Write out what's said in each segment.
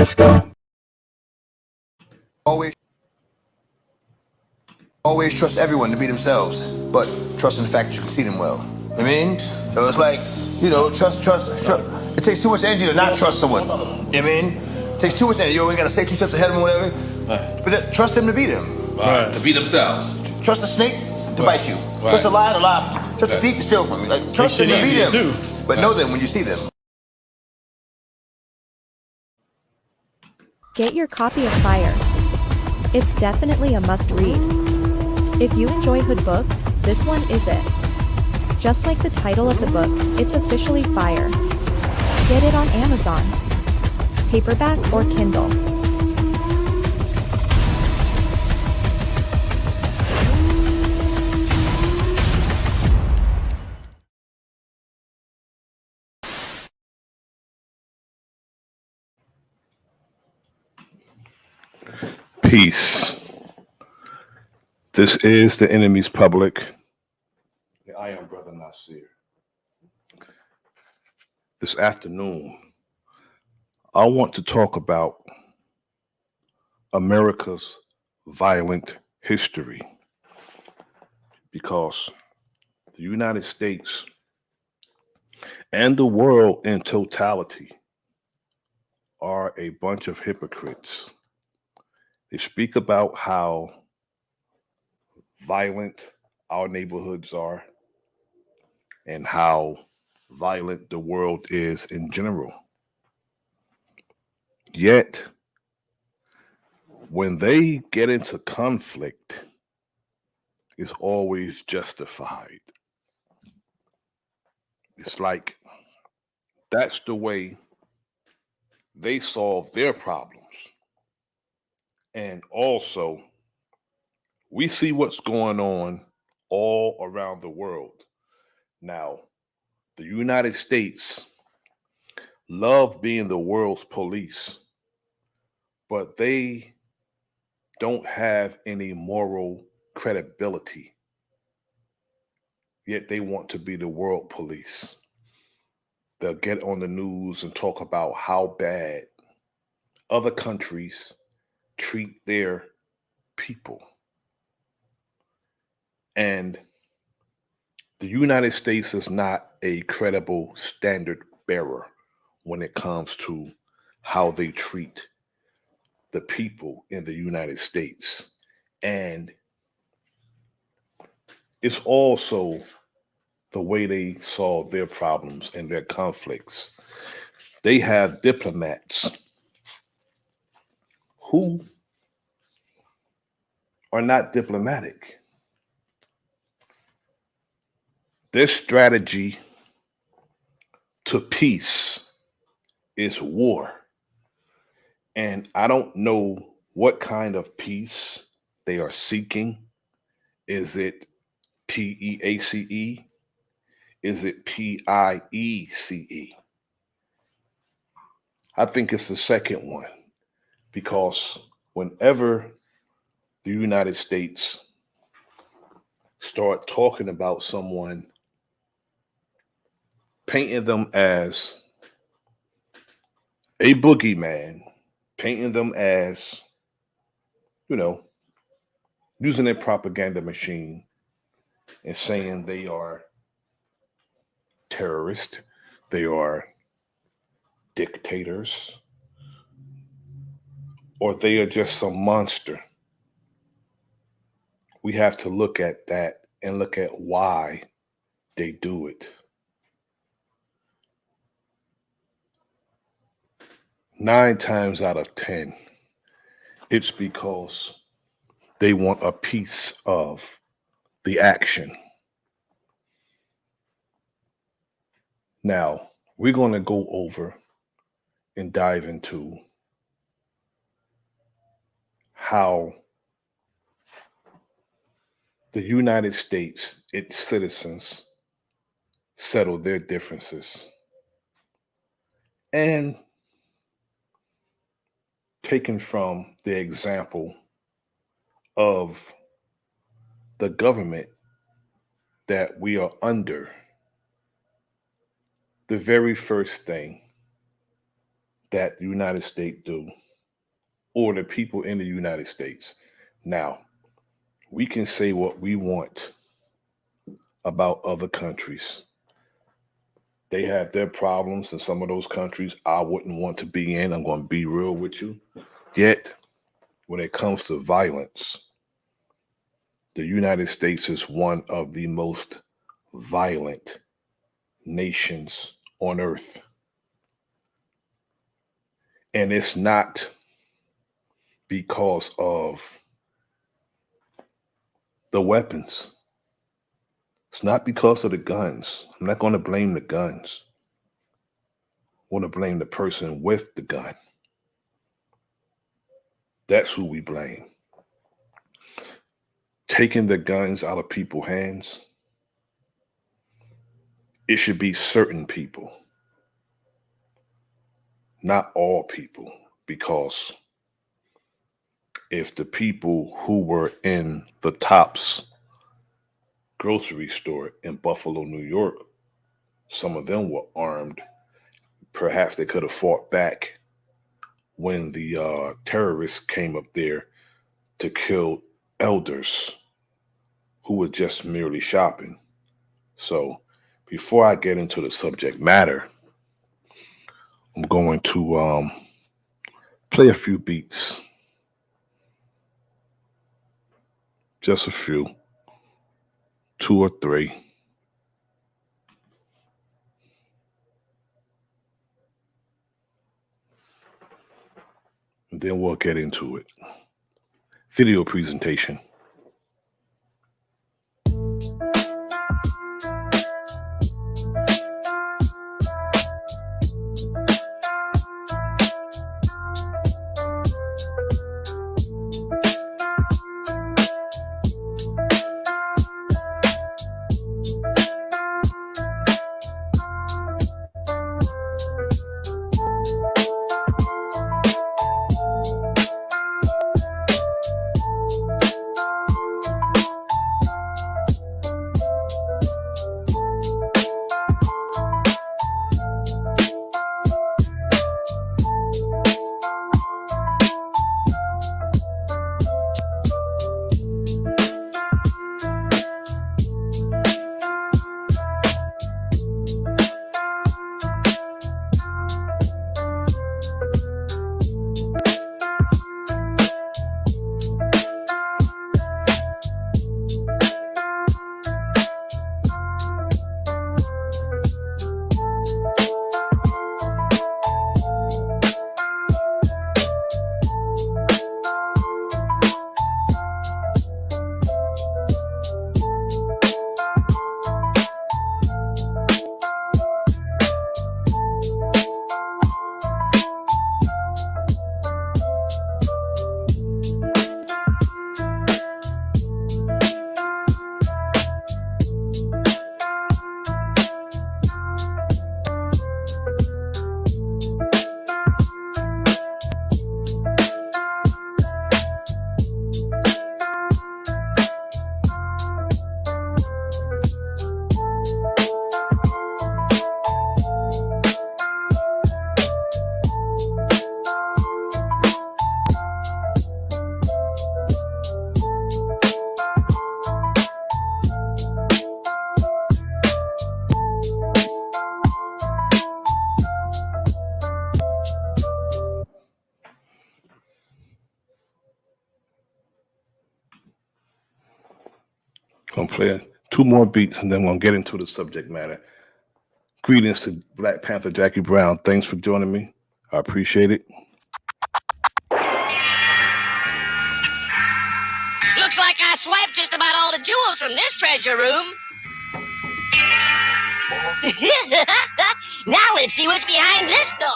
Let's go. Always trust everyone to be themselves, but trust in the fact that you can see them well. I mean, so it's like, trust. It takes too much energy to not trust someone. I mean, it takes too much energy. You only gotta stay 2 steps ahead of them or whatever. Right. But trust them to be them. Right. To be themselves. Trust the snake to bite you. Right. Trust the lion to lie. Trust the thief to steal from you. Like, trust them to be them. Too. But know them when you see them. Get your copy of Fire. It's definitely a must-read. If you enjoy hood books, this one is it. Just like the title of the book, it's officially Fire. Get it on Amazon, paperback or Kindle. Peace. This is the enemy's public. I am Bro.Nasir. This afternoon, I want to talk about America's violent history because the United States and the world in totality are a bunch of hypocrites. They speak about how violent our neighborhoods are and how violent the world is in general. Yet, when they get into conflict, it's always justified. It's like that's the way they solve their problems. And also, we see what's going on all around the world. Now, the United States love being the world's police, but they don't have any moral credibility. Yet they want to be the world police. They'll get on the news and talk about how bad other countries treat their people. And the United States is not a credible standard bearer when it comes to how they treat the people in the United States. And it's also the way they solve their problems and their conflicts. They have diplomats who are not diplomatic. Their strategy to peace is war. And I don't know what kind of peace they are seeking. Is it PEACE? Is it PIECE? I think it's the second one because whenever the United States start talking about someone, painting them as a boogeyman, painting them as, using their propaganda machine and saying they are terrorists, they are dictators, or they are just some monster. We have to look at that and look at why they do it. 9 times out of 10, it's because they want a piece of the action. Now, we're going to go over and dive into how the United States, its citizens, settle their differences. And taken from the example of the government that we are under, the very first thing that the United States do, or the people in the United States. Now, we can say what we want about other countries. They have their problems in some of those countries I wouldn't want to be in. I'm going to be real with you. Yet, when it comes to violence, the United States is one of the most violent nations on earth. And it's not because of the weapons. It's not because of the guns. I'm not going to blame the guns. I want to blame the person with the gun. That's who we blame. Taking the guns out of people's hands, it should be certain people, not all people, because if the people who were in the Tops grocery store in Buffalo, New York, some of them were armed, perhaps they could have fought back when the terrorists came up there to kill elders who were just merely shopping. So before I get into the subject matter, I'm going to play a few beats. Just a few, 2 or 3. And then we'll get into it. Video presentation. I'm playing 2 more beats and then we'll get into the subject matter. Greetings to Black Panther Jackie Brown. Thanks for joining me. I appreciate it. Looks like I swiped just about all the jewels from this treasure room. Now let's see what's behind this door.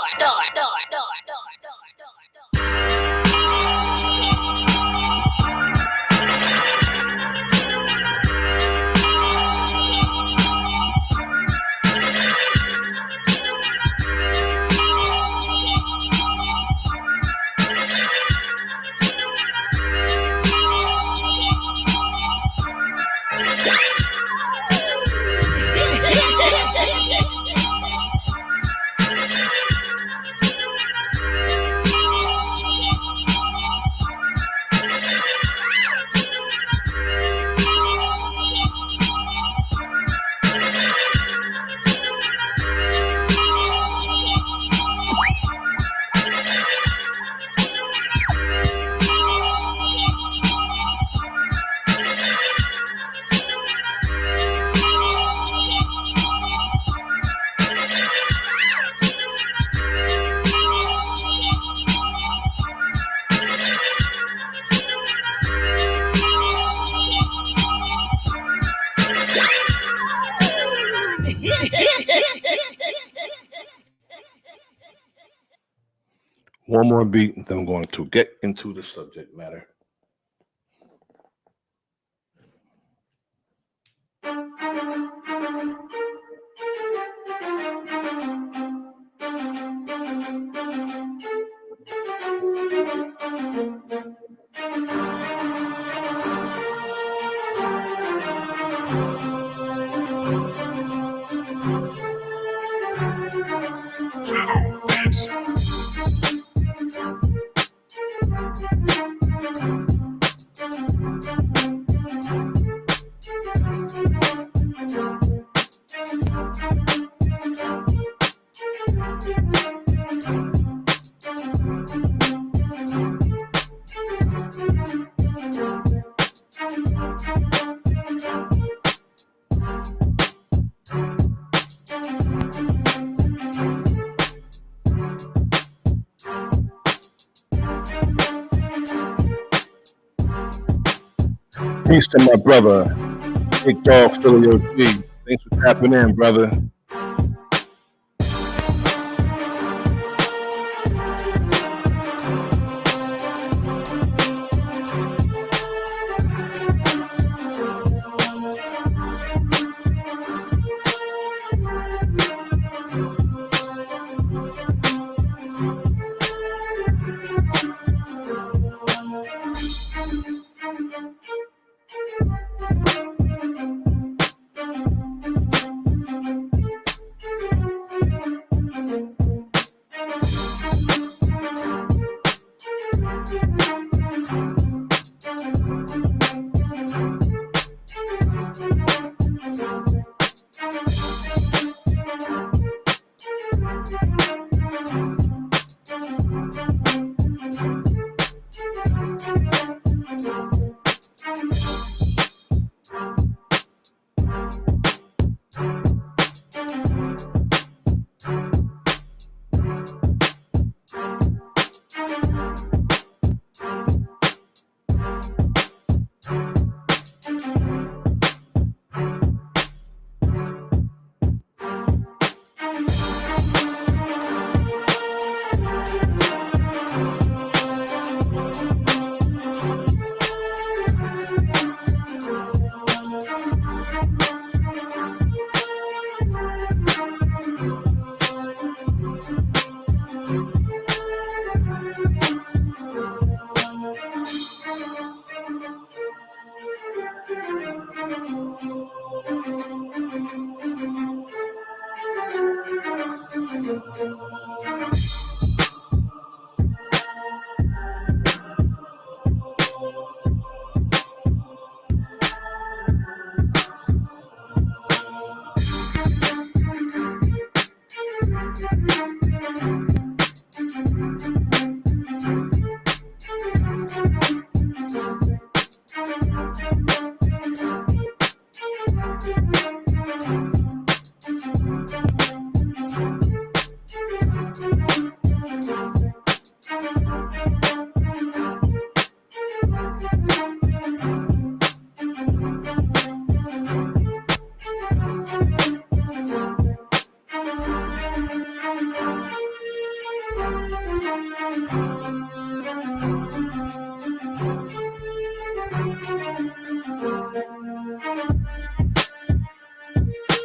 One more beat, and then I'm going to get into the subject matter. Peace to my brother, Big Dog Philly OG. Thanks for tapping in, brother.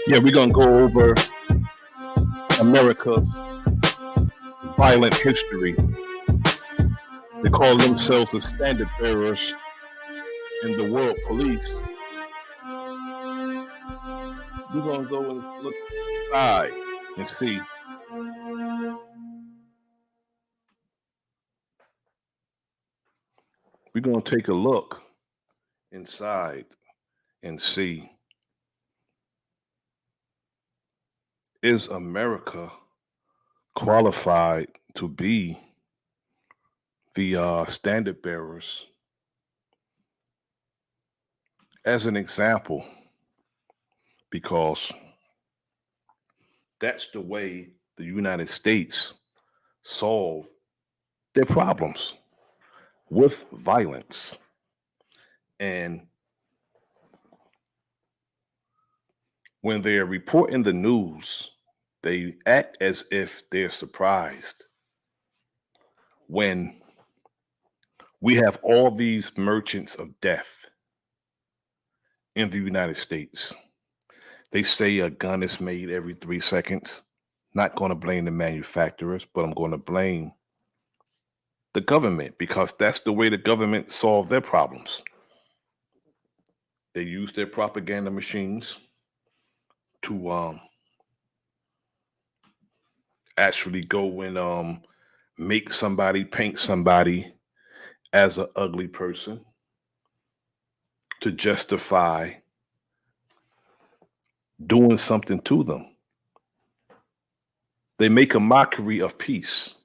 Yeah, we're going to go over America's violent history. They call themselves the standard bearers in the world police. We're going to go and look inside and see. We're going to take a look inside and see, is America qualified to be the standard bearers? As an example, because that's the way the United States solve their problems, with violence. And when they're reporting the news, they act as if they're surprised. when we have all these merchants of death in the United States. They say a gun is made every 3 seconds. Not going to blame the manufacturers, but I'm going to blame the government because that's the way the government solved their problems. They use their propaganda machines to actually go and make somebody, paint somebody as an ugly person to justify doing something to them. They make a mockery of peace.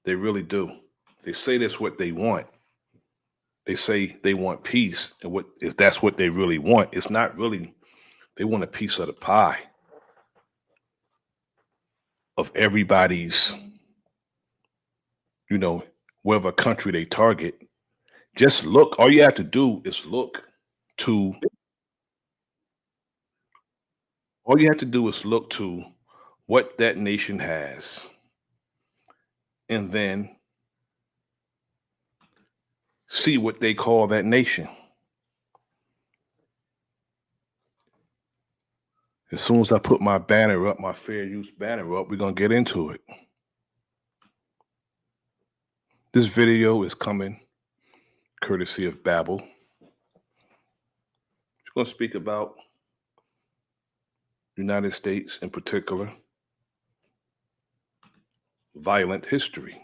They really do. They say that's what they want. They say they want peace, and that's what they really want. It's not really. They want a piece of the pie of everybody's, whatever country they target. Just look. All you have to do is look to. All you have to do is look to what that nation has, and then see what they call that nation. As soon as I put my banner up, my fair use banner up, we're going to get into it. This video is coming courtesy of Babbel. We're going to speak about United States in particular, violent history.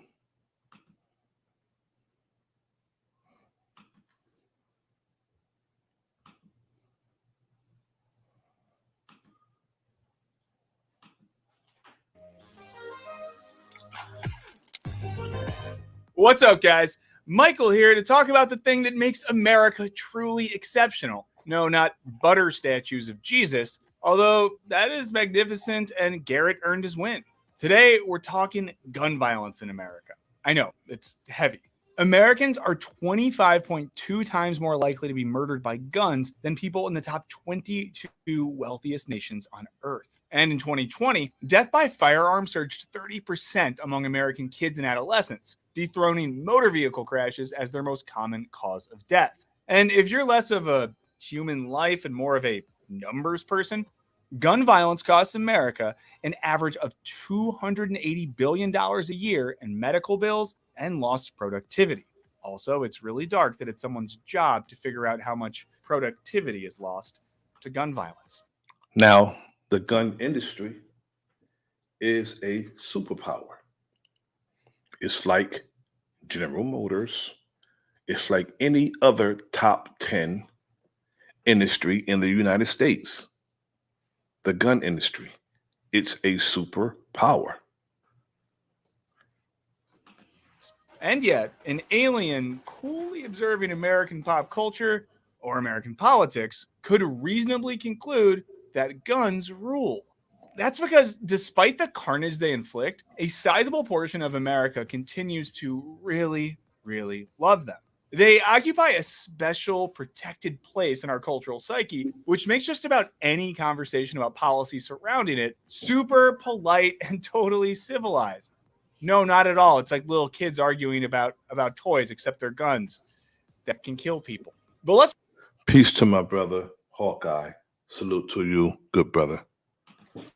What's up, guys? Michael here to talk about the thing that makes America truly exceptional. No, not butter statues of Jesus, although that is magnificent and Garrett earned his win. Today, we're talking gun violence in America. I know, it's heavy. Americans are 25.2 times more likely to be murdered by guns than people in the top 22 wealthiest nations on Earth. And in 2020, death by firearm surged 30% among American kids and adolescents, dethroning motor vehicle crashes as their most common cause of death. And if you're less of a human life and more of a numbers person, gun violence costs America an average of $280 billion a year in medical bills and lost productivity. Also, it's really dark that it's someone's job to figure out how much productivity is lost to gun violence. Now, the gun industry is a superpower. It's like General Motors. It's like any other top 10 industry in the United States. The gun industry. It's a superpower. And yet, an alien coolly observing American pop culture or American politics could reasonably conclude that guns rule. That's because despite the carnage they inflict, a sizable portion of America continues to really, really love them. They occupy a special protected place in our cultural psyche, which makes just about any conversation about policy surrounding it super polite and totally civilized. No, not at all. It's like little kids arguing about toys, except they're guns that can kill people. But let's Peace to my brother, Hawkeye. Salute to you, good brother.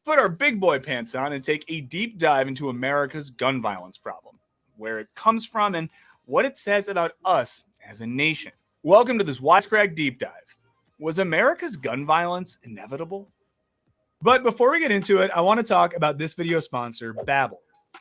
put our big boy pants on and take a deep dive into America's gun violence problem, where it comes from and what it says about us as a nation. Welcome to this Wisecrack deep dive. Was America's gun violence inevitable? But before we get into it, I want to talk about this video sponsor, Babbel.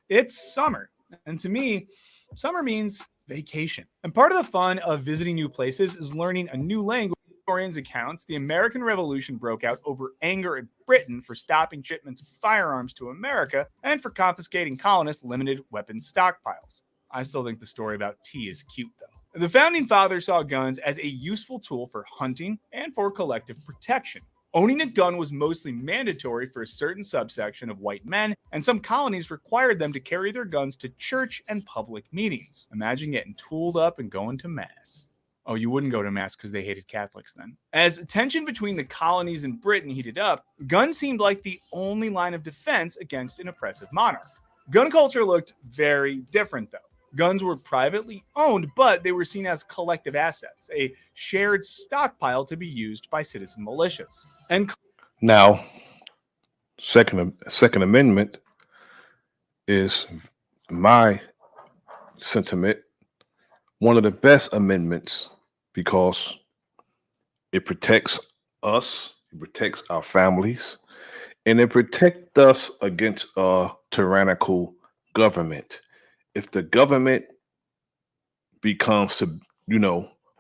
It's summer, and to me, summer means vacation. And part of the fun of visiting new places is learning a new language. Historians accounts, the American Revolution broke out over anger at Britain for stopping shipments of firearms to America and for confiscating colonists' limited weapons stockpiles. I still think the story about tea is cute, though. The Founding Fathers saw guns as a useful tool for hunting and for collective protection. Owning a gun was mostly mandatory for a certain subsection of white men, and some colonies required them to carry their guns to church and public meetings. Imagine getting tooled up and going to mass. Oh, you wouldn't go to mass because they hated Catholics then. As tension between the colonies and Britain heated up, guns seemed like the only line of defense against an oppressive monarch. Gun culture looked very different, though. Guns were privately owned, but they were seen as collective assets, a shared stockpile to be used by citizen militias. And Now, Second Amendment is my sentiment one of the best amendments because it protects us, it protects our families, and it protects us against a tyrannical government. If the government becomes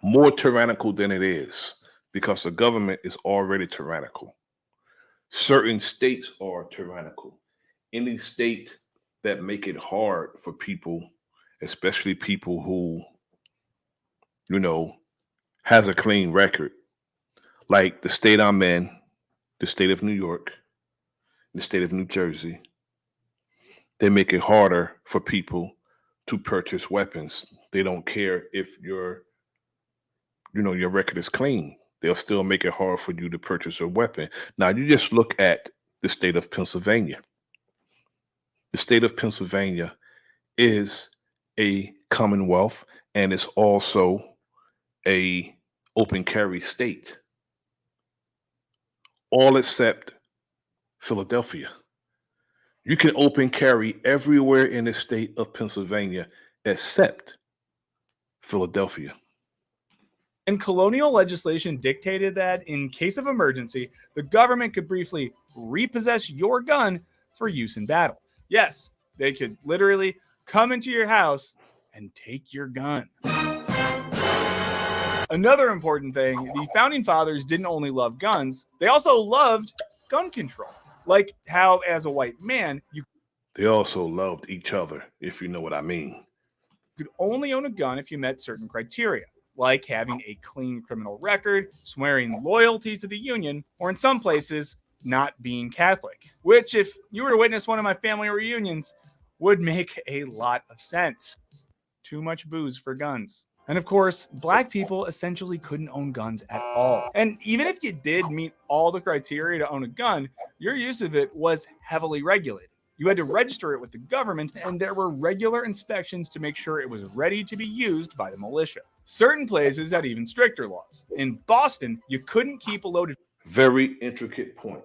more tyrannical than it is, because the government is already tyrannical. Certain states are tyrannical. Any state that make it hard for people, especially people who, has a clean record, like the state I'm in, the state of New York, the state of New Jersey, they make it harder for people to purchase weapons. They don't care if your record is clean. They'll still make it hard for you to purchase a weapon. Now, you just look at the state of Pennsylvania. The state of Pennsylvania is a commonwealth and it's also a open carry state, all except Philadelphia. You can open carry everywhere in the state of Pennsylvania except Philadelphia. And colonial legislation dictated that in case of emergency, the government could briefly repossess your gun for use in battle. Yes, they could literally come into your house and take your gun. Another important thing, the founding fathers didn't only love guns, they also loved gun control. Like how, as a white man, They also loved each other, if you know what I mean. could only own a gun if you met certain criteria, like having a clean criminal record, swearing loyalty to the Union, or in some places, not being Catholic. Which, if you were to witness one of my family reunions, would make a lot of sense. Too much booze for guns. And of course, black people essentially couldn't own guns at all. And even if you did meet all the criteria to own a gun, your use of it was heavily regulated. You had to register it with the government, and there were regular inspections to make sure it was ready to be used by the militia. Certain places had even stricter laws. In Boston, you couldn't keep a loaded... Very intricate point.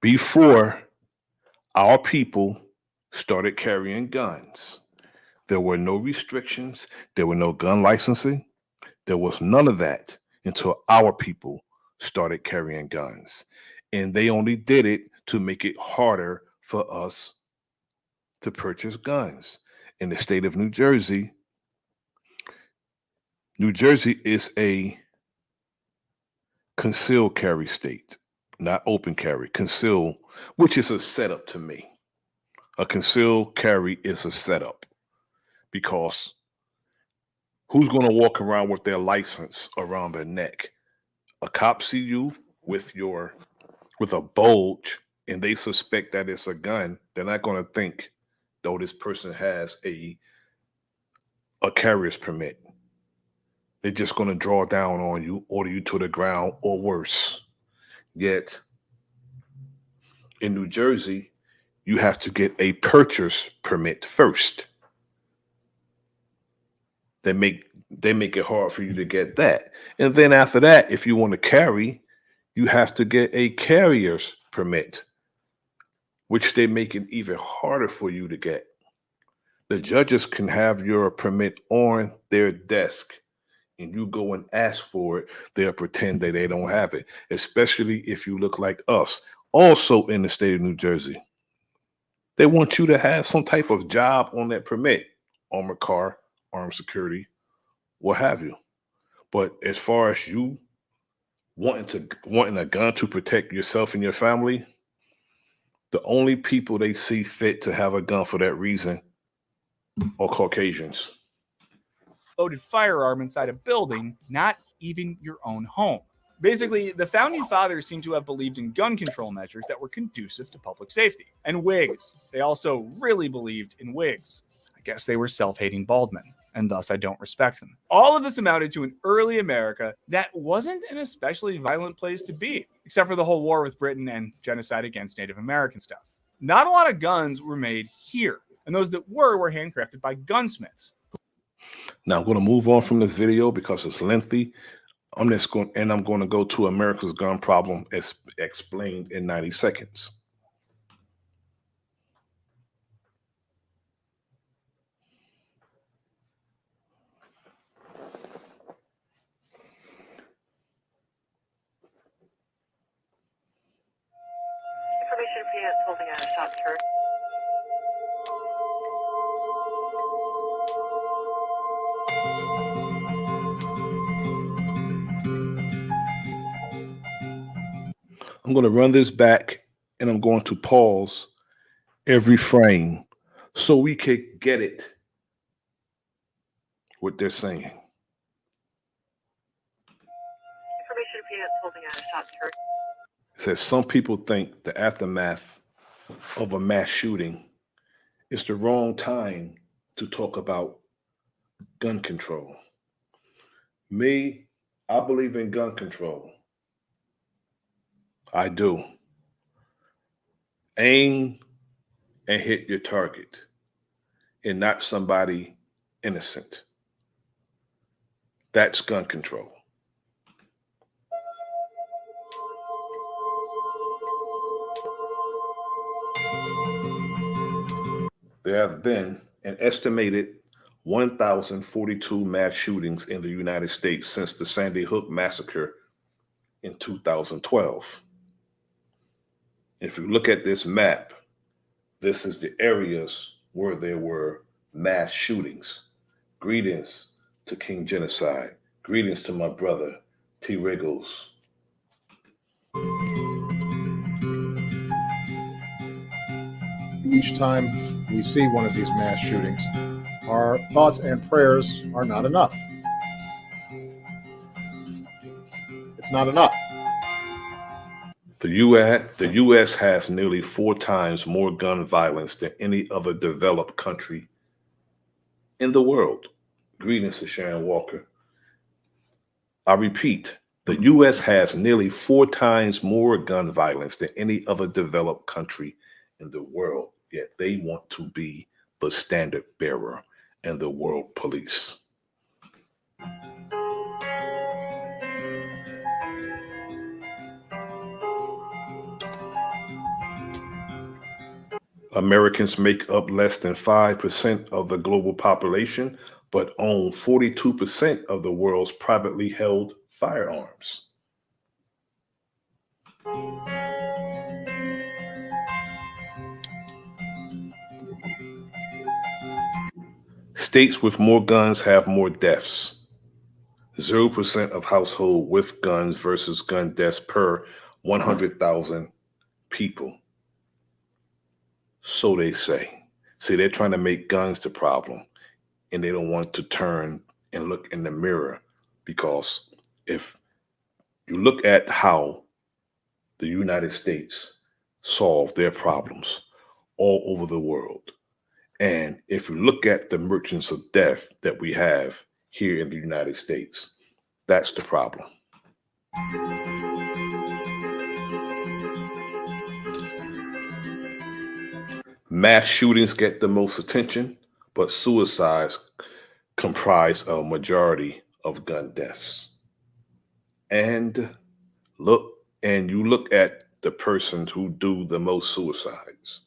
Before our people started carrying guns, there were no restrictions, there were no gun licensing, there was none of that until our people started carrying guns. And they only did it to make it harder for us to purchase guns. In the state of New Jersey is a concealed carry state, not open carry, concealed, which is a setup to me. A concealed carry is a setup because who's going to walk around with their license around their neck? A cop see you with a bulge and they suspect that it's a gun, they're not going to think, though, this person has a carrier's permit. They're just going to draw down on you, order you to the ground, or worse. Yet, in New Jersey, you have to get a purchase permit first. They make it hard for you to get that. And then after that, if you want to carry, you have to get a carrier's permit, which they make it even harder for you to get. The judges can have your permit on their desk and you go and ask for it, they'll pretend that they don't have it, especially if you look like us. Also in the state of New Jersey, they want you to have some type of job on that permit, armored car, armed security, what have you. But as far as you wanting a gun to protect yourself and your family, the only people they see fit to have a gun for that reason are Caucasians. Loaded firearm inside a building, not even your own home. Basically, the founding fathers seem to have believed in gun control measures that were conducive to public safety. And wigs. They also really believed in wigs. I guess they were self-hating bald men, and thus I don't respect them. All of this amounted to an early America that wasn't an especially violent place to be, except for the whole war with Britain and genocide against Native American stuff. Not a lot of guns were made here, and those that were handcrafted by gunsmiths. Now I'm going to move on from this video because it's lengthy. I'm going to go to America's gun problem as explained in 90 seconds. Information PN's holding out a shot turret. I'm going to run this back and I'm going to pause every frame so we can get it, what they're saying. Information PN's holding out a shot turret. It says some people think the aftermath of a mass shooting is the wrong time to talk about gun control. Me, I believe in gun control. I do. Aim and hit your target and not somebody innocent. That's gun control. There have been an estimated 1,042 mass shootings in the United States since the Sandy Hook massacre in 2012. If you look at this map, this is the areas where there were mass shootings. Greetings to King Genocide. Greetings to my brother, T. Riggles. Each time we see one of these mass shootings, our thoughts and prayers are not enough. It's not enough. The U.S. has nearly 4 times more gun violence than any other developed country in the world. Greetings to Sharon Walker. I repeat, the U.S. has nearly 4 times more gun violence than any other developed country in the world, yet they want to be the standard bearer and the world police. Americans make up less than 5% of the global population, but own 42% of the world's privately held firearms. States with more guns have more deaths. 0% of households with guns versus gun deaths per 100,000 people. So they say. See, they're trying to make guns the problem, and they don't want to turn and look in the mirror, because if you look at how the United States solve their problems all over the world, and if you look at the merchants of death that we have here in the United States, that's the problem. Mass shootings get the most attention, but suicides comprise a majority of gun deaths. And you look at the persons who do the most suicides.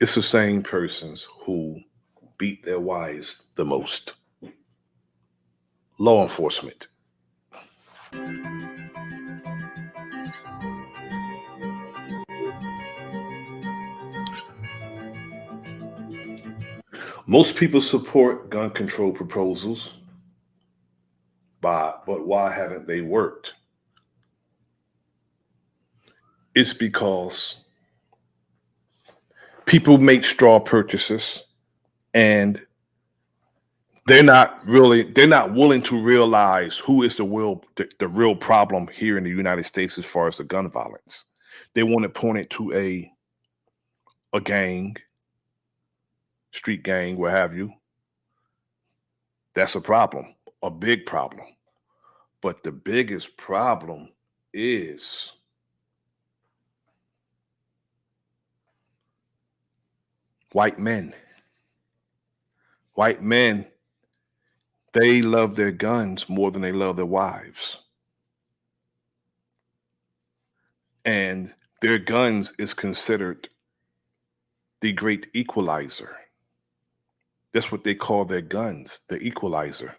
It's the same persons who beat their wives the most. Law enforcement. Most people support gun control proposals, but why haven't they worked? It's because people make straw purchases and they're not willing to realize who is the real problem here in the United States as far as the gun violence. They want to point it to a gang, street gang, what have you. That's a problem, a big problem. But the biggest problem is White men. White men, they love their guns more than they love their wives. And their guns is considered the great equalizer. That's what they call their guns, the equalizer.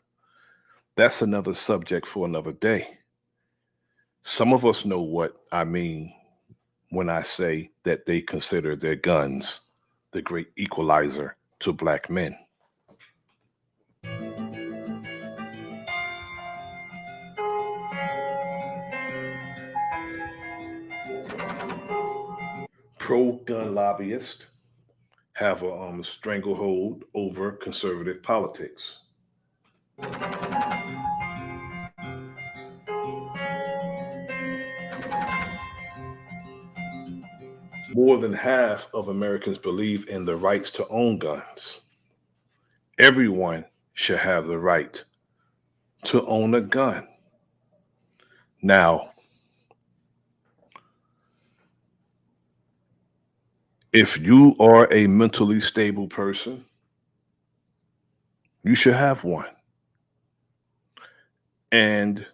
That's another subject for another day. Some of us know what I mean when I say that they consider their guns the great equalizer to black men. Pro-gun lobbyists have a stranglehold over conservative politics. More than half of Americans believe in the rights to own guns. Everyone should have the right to own a gun. Now, if you are a mentally stable person, you should have one. And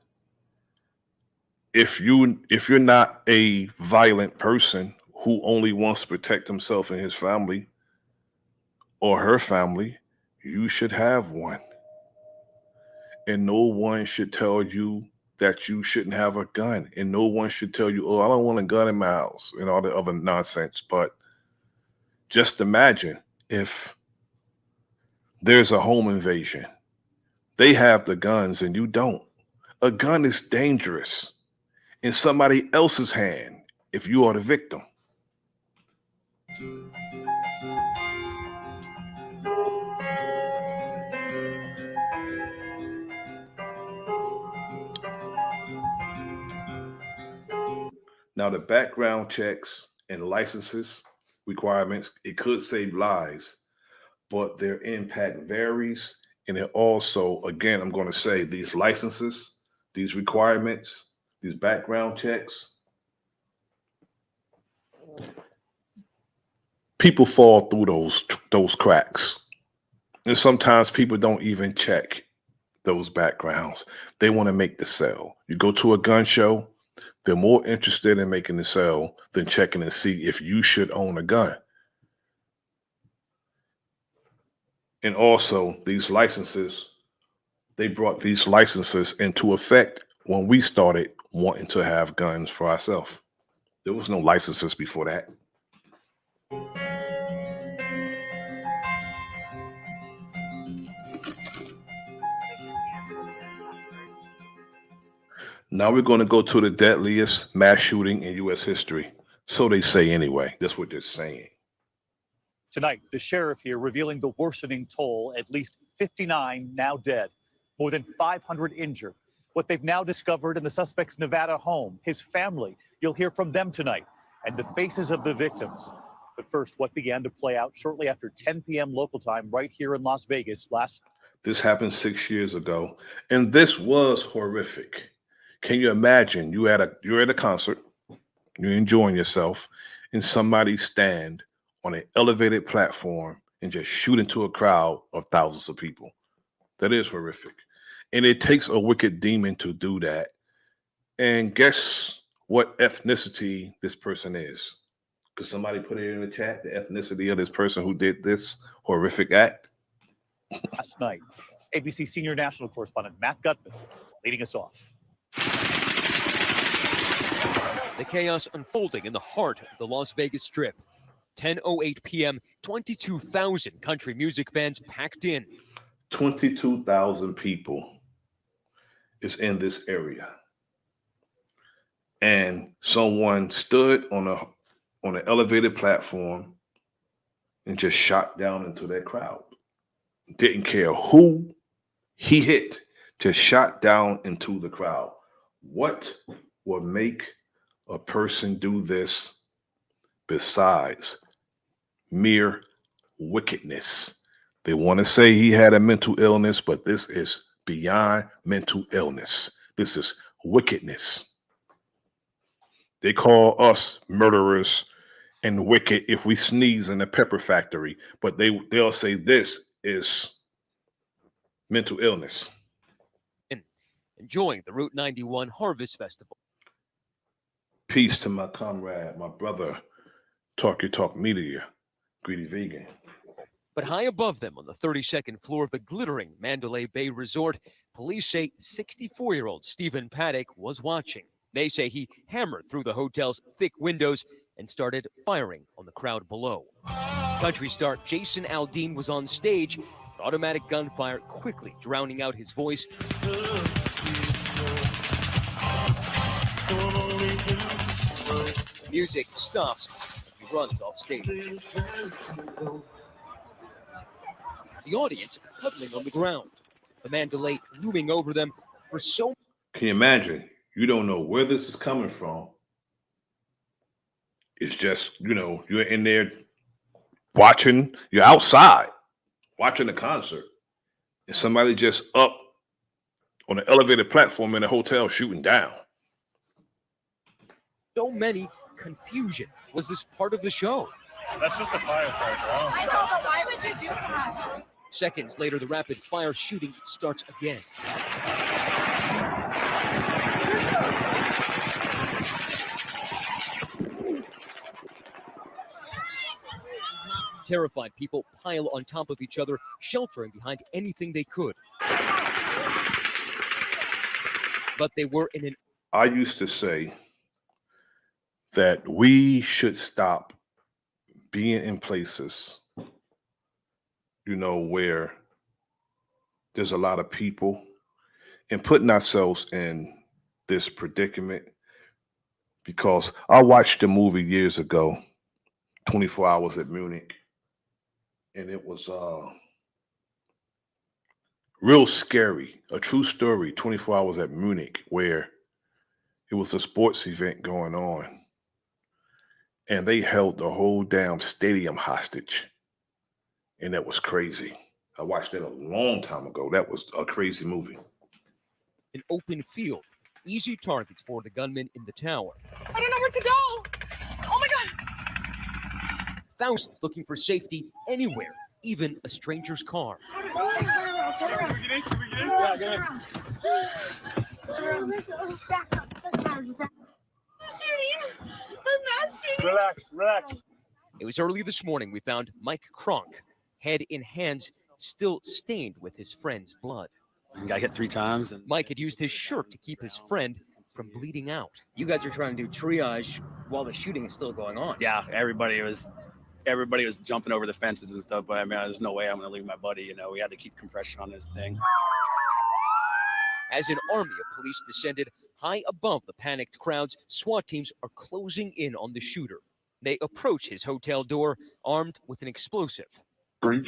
if you're not a violent person who only wants to protect himself and his family or her family, you should have one. And no one should tell you that you shouldn't have a gun. And no one should tell you, oh, I don't want a gun in my house and all the other nonsense. But just imagine if there's a home invasion. They have the guns and you don't. A gun is dangerous in somebody else's hand if you are the victim. Now, the background checks and licenses requirements, it could save lives, but their impact varies. And it also, again, I'm going to say these licenses, these requirements, these background checks, people fall through those cracks. And sometimes people don't even check those backgrounds. They want to make the sale. You go to a gun show, they're more interested in making the sale than checking and see if you should own a gun. And also these licenses, they brought these licenses into effect when we started wanting to have guns for ourselves. There was no licenses before that. Now we're going to go to the deadliest mass shooting in U.S. history. So they say anyway. That's what they're saying. Tonight, the sheriff here revealing the worsening toll, at least 59 now dead, more than 500 injured. What they've now discovered in the suspect's Nevada home, his family, you'll hear from them tonight, and the faces of the victims. But first, what began to play out shortly after 10 p.m. local time right here in Las Vegas last. This happened 6 years ago, and this was horrific. Can you imagine you're at a concert, you're enjoying yourself, and somebody stand on an elevated platform and just shoot into a crowd of thousands of people? That is horrific. And it takes a wicked demon to do that. And guess what ethnicity this person is? Could somebody put it in the chat, the ethnicity of this person who did this horrific act? Last night, ABC senior national correspondent Matt Gutman leading us off. The chaos unfolding in the heart of the Las Vegas Strip. 10:08 p.m., 22,000 country music fans packed in. 22,000 people is in this area. And someone stood on an elevated platform and just shot down into that crowd. Didn't care who he hit, just shot down into the crowd. What would make a person do this besides mere wickedness? They want to say he had a mental illness, but this is beyond mental illness. This is wickedness. They call us murderers and wicked if we sneeze in a pepper factory, but they'll say this is mental illness. Enjoying the Route 91 Harvest Festival. Peace to my comrade, my brother, Talk Your Talk Media, Greedy Vegan. But high above them on the 32nd floor of the glittering Mandalay Bay Resort, police say 64-year-old Stephen Paddock was watching. They say he hammered through the hotel's thick windows and started firing on the crowd below. Country star Jason Aldean was on stage, automatic gunfire quickly drowning out his voice. Music stops. He runs off stage. The audience huddling on the ground. The Mandalay looming over them for so. Can you imagine? You don't know where this is coming from. It's just, you're in there watching, you're outside watching the concert, and somebody just up on an elevated platform in a hotel shooting down. So many confusion. Was this part of the show? That's just a firecracker. I know, but why would you do that? Seconds later, the rapid fire shooting starts again. Terrified people pile on top of each other, sheltering behind anything they could. But they were in an... I used to say that we should stop being in places, where there's a lot of people and putting ourselves in this predicament, because I watched a movie years ago, 24 Hours at Munich, and it was real scary, a true story, 24 Hours at Munich, where it was a sports event going on, and they held the whole damn stadium hostage, and that was crazy. I watched that a long time ago. That was a crazy movie. An open field, easy targets for the gunmen in the tower. I don't know where to go. Oh my God. Thousands looking for safety anywhere, even a stranger's car. Relax. It was early this morning we found Mike Kronk, head in hands, still stained with his friend's blood. Got hit 3 times. And Mike had used his shirt to keep his friend from bleeding out. you guys are trying to do triage while the shooting is still going on. Yeah, everybody was jumping over the fences and stuff, but I mean, there's no way I'm going to leave my buddy. We had to keep compression on this thing. As an army of police descended high above the panicked crowds, SWAT teams are closing in on the shooter. They approach his hotel door, armed with an explosive. Breach.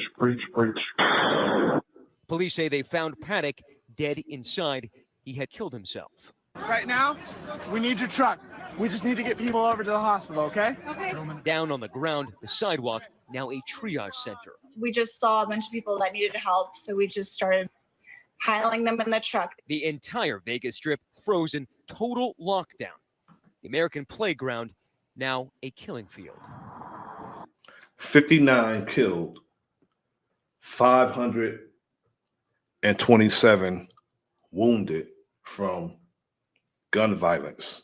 Police say they found Paddock dead inside. He had killed himself. Right now, we need your truck. We just need to get people over to the hospital, okay? Okay. Down on the ground, the sidewalk, now a triage center. We just saw a bunch of people that needed help, so we just started piling them in the truck. The entire Vegas Strip frozen, total lockdown. The American playground, now a killing field. 59 killed, 527 wounded from gun violence.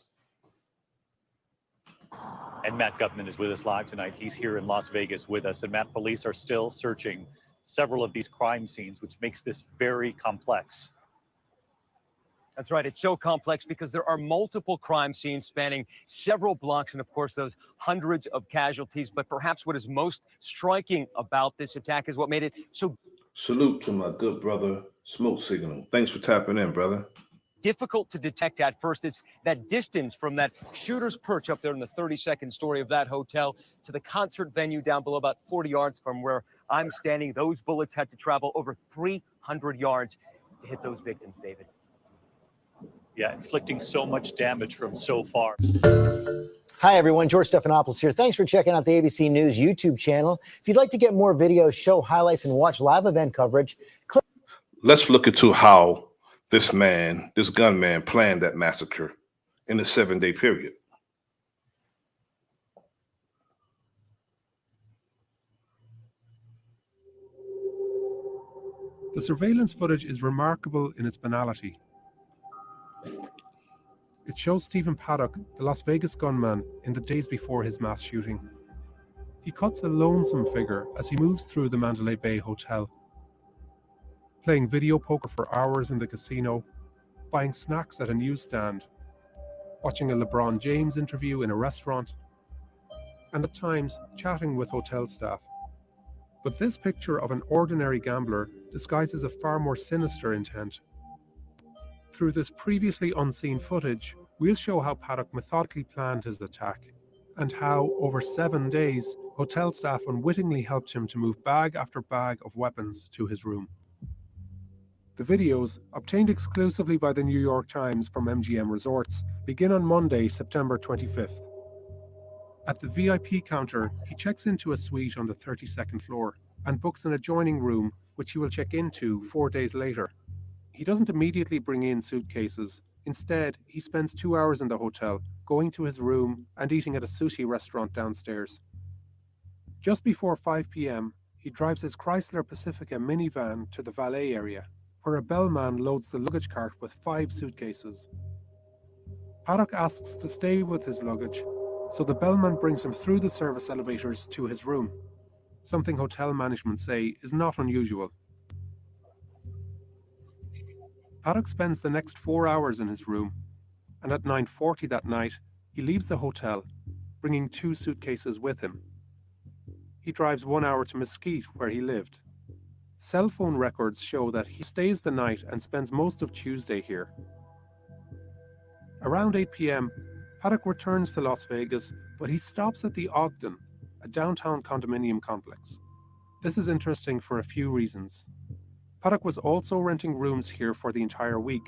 And Matt Gutman is with us live tonight. He's here in Las Vegas with us. And Matt, police are still searching several of these crime scenes, which makes this very complex. That's right. It's so complex because there are multiple crime scenes spanning several blocks and, of course, those hundreds of casualties. But perhaps what is most striking about this attack is what made it so... Salute to my good brother, Smoke Signal. Thanks for tapping in, brother. Difficult to detect at first. It's that distance from that shooter's perch up there in the 32nd story of that hotel to the concert venue down below, about 40 yards from where I'm standing. Those bullets had to travel over 300 yards to hit those victims, David. Yeah, inflicting so much damage from so far. Hi, everyone. George Stephanopoulos here. Thanks for checking out the ABC News YouTube channel. If you'd like to get more videos, show highlights, and watch live event coverage, click. Let's look into how this gunman, planned that massacre in a 7-day period. The surveillance footage is remarkable in its banality. It shows Stephen Paddock, the Las Vegas gunman, in the days before his mass shooting. He cuts a lonesome figure as he moves through the Mandalay Bay Hotel, playing video poker for hours in the casino, buying snacks at a newsstand, watching a LeBron James interview in a restaurant, and at times chatting with hotel staff. But this picture of an ordinary gambler disguises a far more sinister intent. Through this previously unseen footage, we'll show how Paddock methodically planned his attack, and how, over 7 days, hotel staff unwittingly helped him to move bag after bag of weapons to his room. The videos, obtained exclusively by the New York Times from MGM Resorts, begin on Monday, September 25th. At the VIP counter, he checks into a suite on the 32nd floor and books an adjoining room, which he will check into 4 days later. He doesn't immediately bring in suitcases. Instead, he spends 2 hours in the hotel, going to his room and eating at a sushi restaurant downstairs. Just before 5 p.m., he drives his Chrysler Pacifica minivan to the valet area, where a bellman loads the luggage cart with 5 suitcases. Paddock asks to stay with his luggage, so the bellman brings him through the service elevators to his room, something hotel management say is not unusual. Paddock spends the next 4 hours in his room, and at 9:40 that night, he leaves the hotel, bringing 2 suitcases with him. He drives 1 hour to Mesquite, where he lived. Cell phone records show that he stays the night and spends most of Tuesday here. Around 8 p.m., Paddock returns to Las Vegas, but he stops at the Ogden, a downtown condominium complex. This is interesting for a few reasons. Paddock was also renting rooms here for the entire week.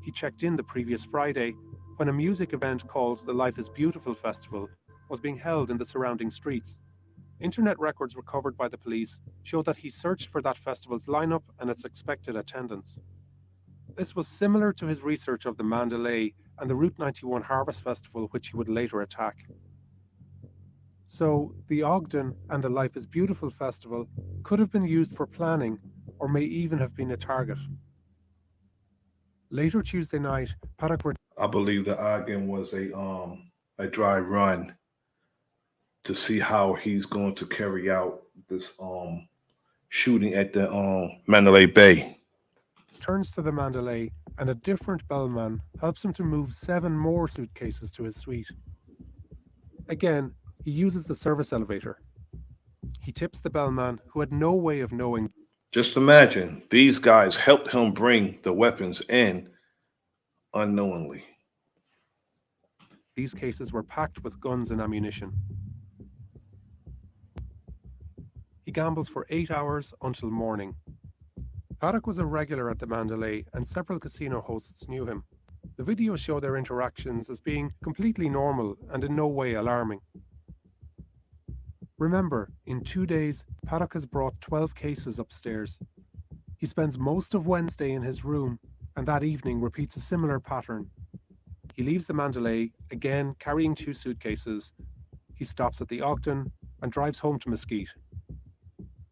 He checked in the previous Friday when a music event called the Life is Beautiful Festival was being held in the surrounding streets. Internet records recovered by the police show that he searched for that festival's lineup and its expected attendance. This was similar to his research of the Mandalay and the Route 91 Harvest Festival, which he would later attack. So, the Ogden and the Life is Beautiful Festival could have been used for planning, or may even have been a target. Later Tuesday night, Paddock... I believe the Ogden was a dry run to see how he's going to carry out this shooting at the Mandalay Bay. Turns to the Mandalay, and a different bellman helps him to move 7 more suitcases to his suite. Again, he uses the service elevator. He tips the bellman, who had no way of knowing. Just imagine, these guys helped him bring the weapons in unknowingly. These cases were packed with guns and ammunition. He gambles for 8 hours until morning. Paddock was a regular at the Mandalay, and several casino hosts knew him. The videos show their interactions as being completely normal and in no way alarming. Remember, in 2 days, Paddock has brought 12 cases upstairs. He spends most of Wednesday in his room, and that evening repeats a similar pattern. He leaves the Mandalay, again carrying 2 suitcases. He stops at the Ogden and drives home to Mesquite.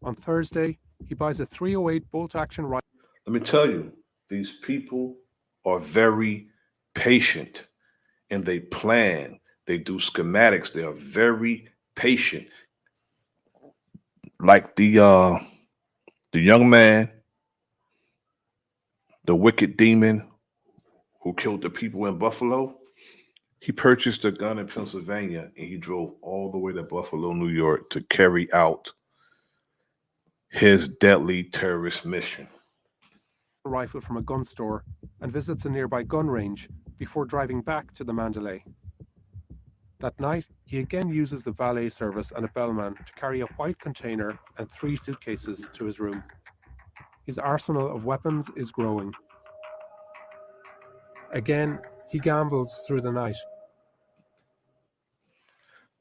On Thursday, he buys a .308 bolt-action rifle. Let me tell you, these people are very patient, and they plan. They do schematics. They are very patient. Like the young man, the wicked demon who killed the people in Buffalo, he purchased a gun in Pennsylvania, and he drove all the way to Buffalo, New York to carry out his deadly terrorist mission. Rifle from a gun store and visits a nearby gun range before driving back to the Mandalay. That night, he again uses the valet service and a bellman to carry a white container and 3 suitcases to his room. His arsenal of weapons is growing. Again, he gambles through the night.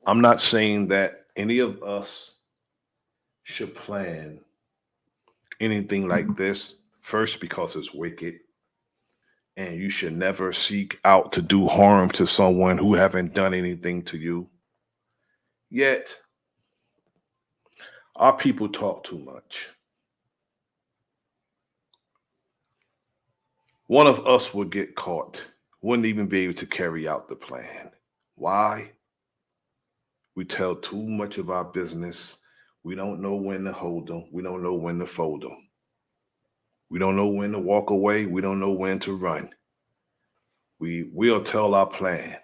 I'm not saying that any of us should plan anything like this. First, because it's wicked, and you should never seek out to do harm to someone who haven't done anything to you. Yet, our people talk too much. one of us would get caught, wouldn't even be able to carry out the plan. Why? We tell too much of our business. We don't know when to hold them. We don't know when to fold them. We don't know when to walk away. We don't know when to run. We'll tell our plan.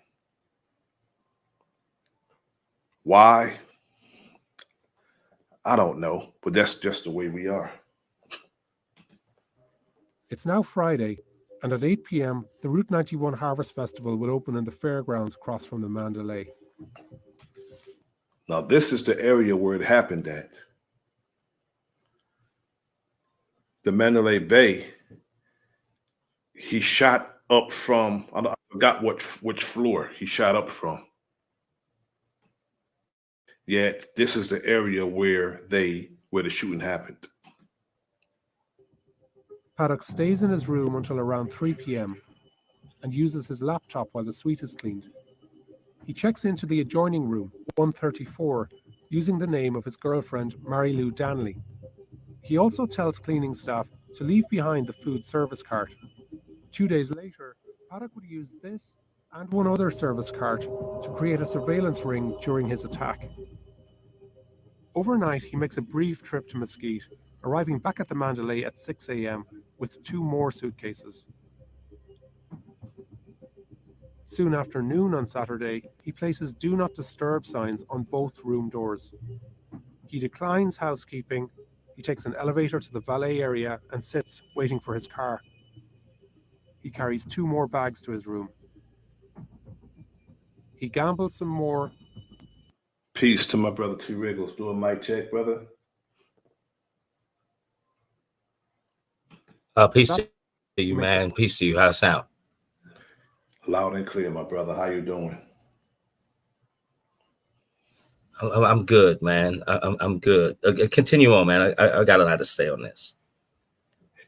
Why? I don't know, but that's just the way we are. It's now Friday, and at 8 p.m., the Route 91 Harvest Festival will open in the fairgrounds across from the Mandalay. Now, this is the area where it happened at. The Mandalay Bay, he shot up from, I forgot which floor he shot up from. Yet, this is the area where the shooting happened. Paddock stays in his room until around 3 p.m. and uses his laptop while the suite is cleaned. He checks into the adjoining room, 134, using the name of his girlfriend, Mary Lou Danley. He also tells cleaning staff to leave behind the food service cart. 2 days later, Paddock would use this and one other service cart to create a surveillance ring during his attack. Overnight, he makes a brief trip to Mesquite, arriving back at the Mandalay at 6 a.m. with 2 more suitcases. Soon after noon on Saturday, he places Do Not Disturb signs on both room doors. He declines housekeeping. He takes an elevator to the valet area and sits, waiting for his car. He carries 2 more bags to his room. He gambles some more. Peace to my brother T. Wriggles. Do a mic check, brother. Peace to you, man. Peace to you. How's it sound? Loud and clear, my brother. How you doing? I'm good, man. I'm good. Continue on, man. I got a lot to say on this.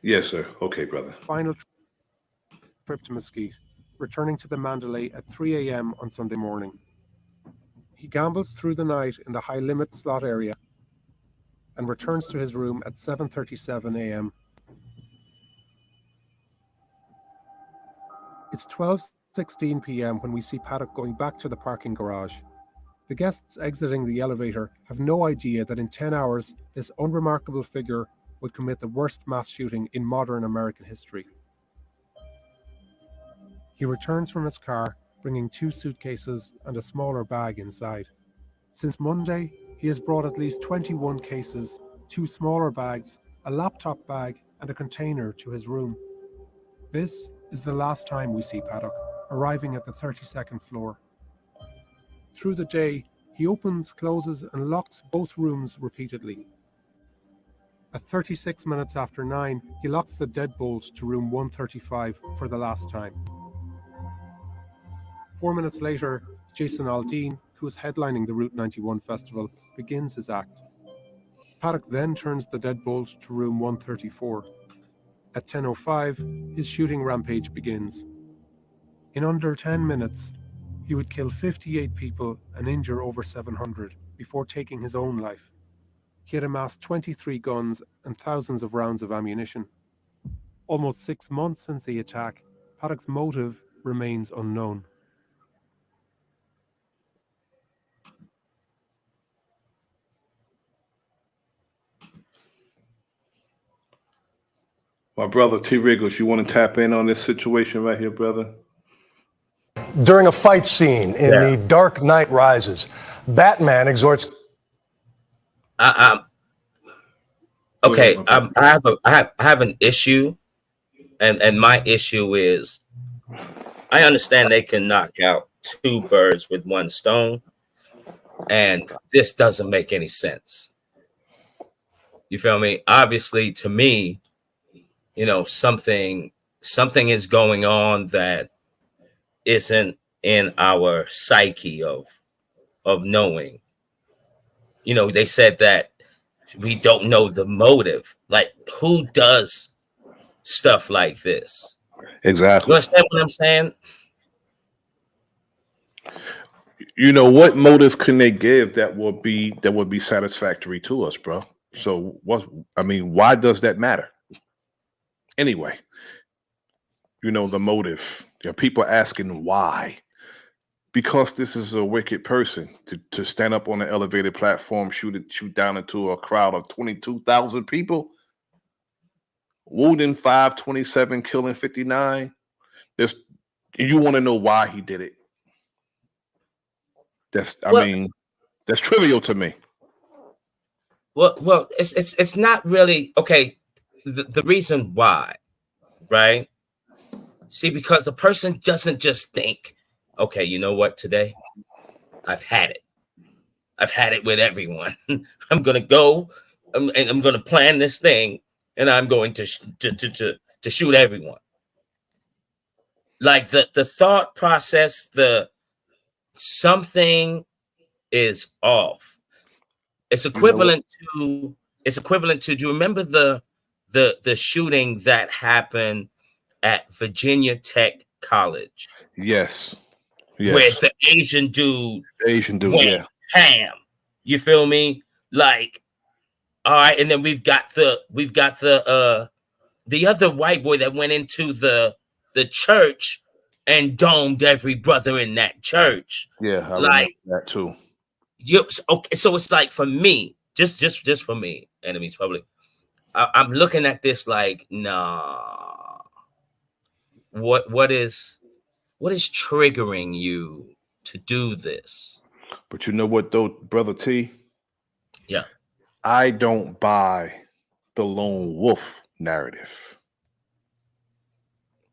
Yes, sir. Okay, brother. Final trip to Mesquite, returning to the Mandalay at 3 a.m. on Sunday morning. He gambles through the night in the high-limit slot area and returns to his room at 7:37 a.m. It's 12:16 p.m. when we see Paddock going back to the parking garage. The guests exiting the elevator have no idea that in 10 hours, this unremarkable figure would commit the worst mass shooting in modern American history. He returns from his car, bringing 2 suitcases and a smaller bag inside. Since Monday, he has brought at least 21 cases, 2 smaller bags, a laptop bag, and a container to his room. This is the last time we see Paddock, arriving at the 32nd floor. Through the day, he opens, closes, and locks both rooms repeatedly. At 36 minutes after 9, he locks the deadbolt to room 135 for the last time. 4 minutes later, Jason Aldean, who is headlining the Route 91 festival, begins his act. Paddock then turns the deadbolt to room 134. At 10:05, his shooting rampage begins. In under 10 minutes, he would kill 58 people and injure over 700 before taking his own life. He had amassed 23 guns and thousands of rounds of ammunition. Almost 6 months since the attack, Paddock's motive remains unknown. My brother T. Wriggles, you want to tap in on this situation right here, brother? During a fight scene in The Dark Knight Rises, Batman exhorts. Okay, I have an issue, and my issue is, I understand they can knock out 2 birds with 1 stone, and this doesn't make any sense. You feel me? Obviously, to me, you know, something is going on that isn't in our psyche of knowing. You know, they said that we don't know the motive. Like, who does stuff like this? Exactly. You understand what I'm saying? You know, what motive can they give that would be satisfactory to us, bro? So why does that matter? Anyway, you know, the motive. You know, people asking why. Because this is a wicked person to stand up on an elevated platform, shoot down into a crowd of 22,000 people, wounding 527, killing 59. You want to know why he did it. I mean, that's trivial to me. Well, it's not really okay. The reason why, right? See, because the person doesn't just think, okay, you know what, today I've had it. I've had it with everyone. I'm gonna go, and I'm gonna plan this thing, and I'm going to shoot everyone. Like the thought process, something is off. It's equivalent to. Do you remember the shooting that happened at Virginia Tech College? Yes. Where the Asian dude went yeah. ham. You feel me? Like, all right, and then we've got the other white boy that went into the church and domed every brother in that church. Yeah, I remember Like that too. Okay, so it's like for me, just for me, Enemies Public. I'm looking at this like, nah. What is triggering you to do this? But you know what though, Brother T? Yeah. I don't buy the lone wolf narrative.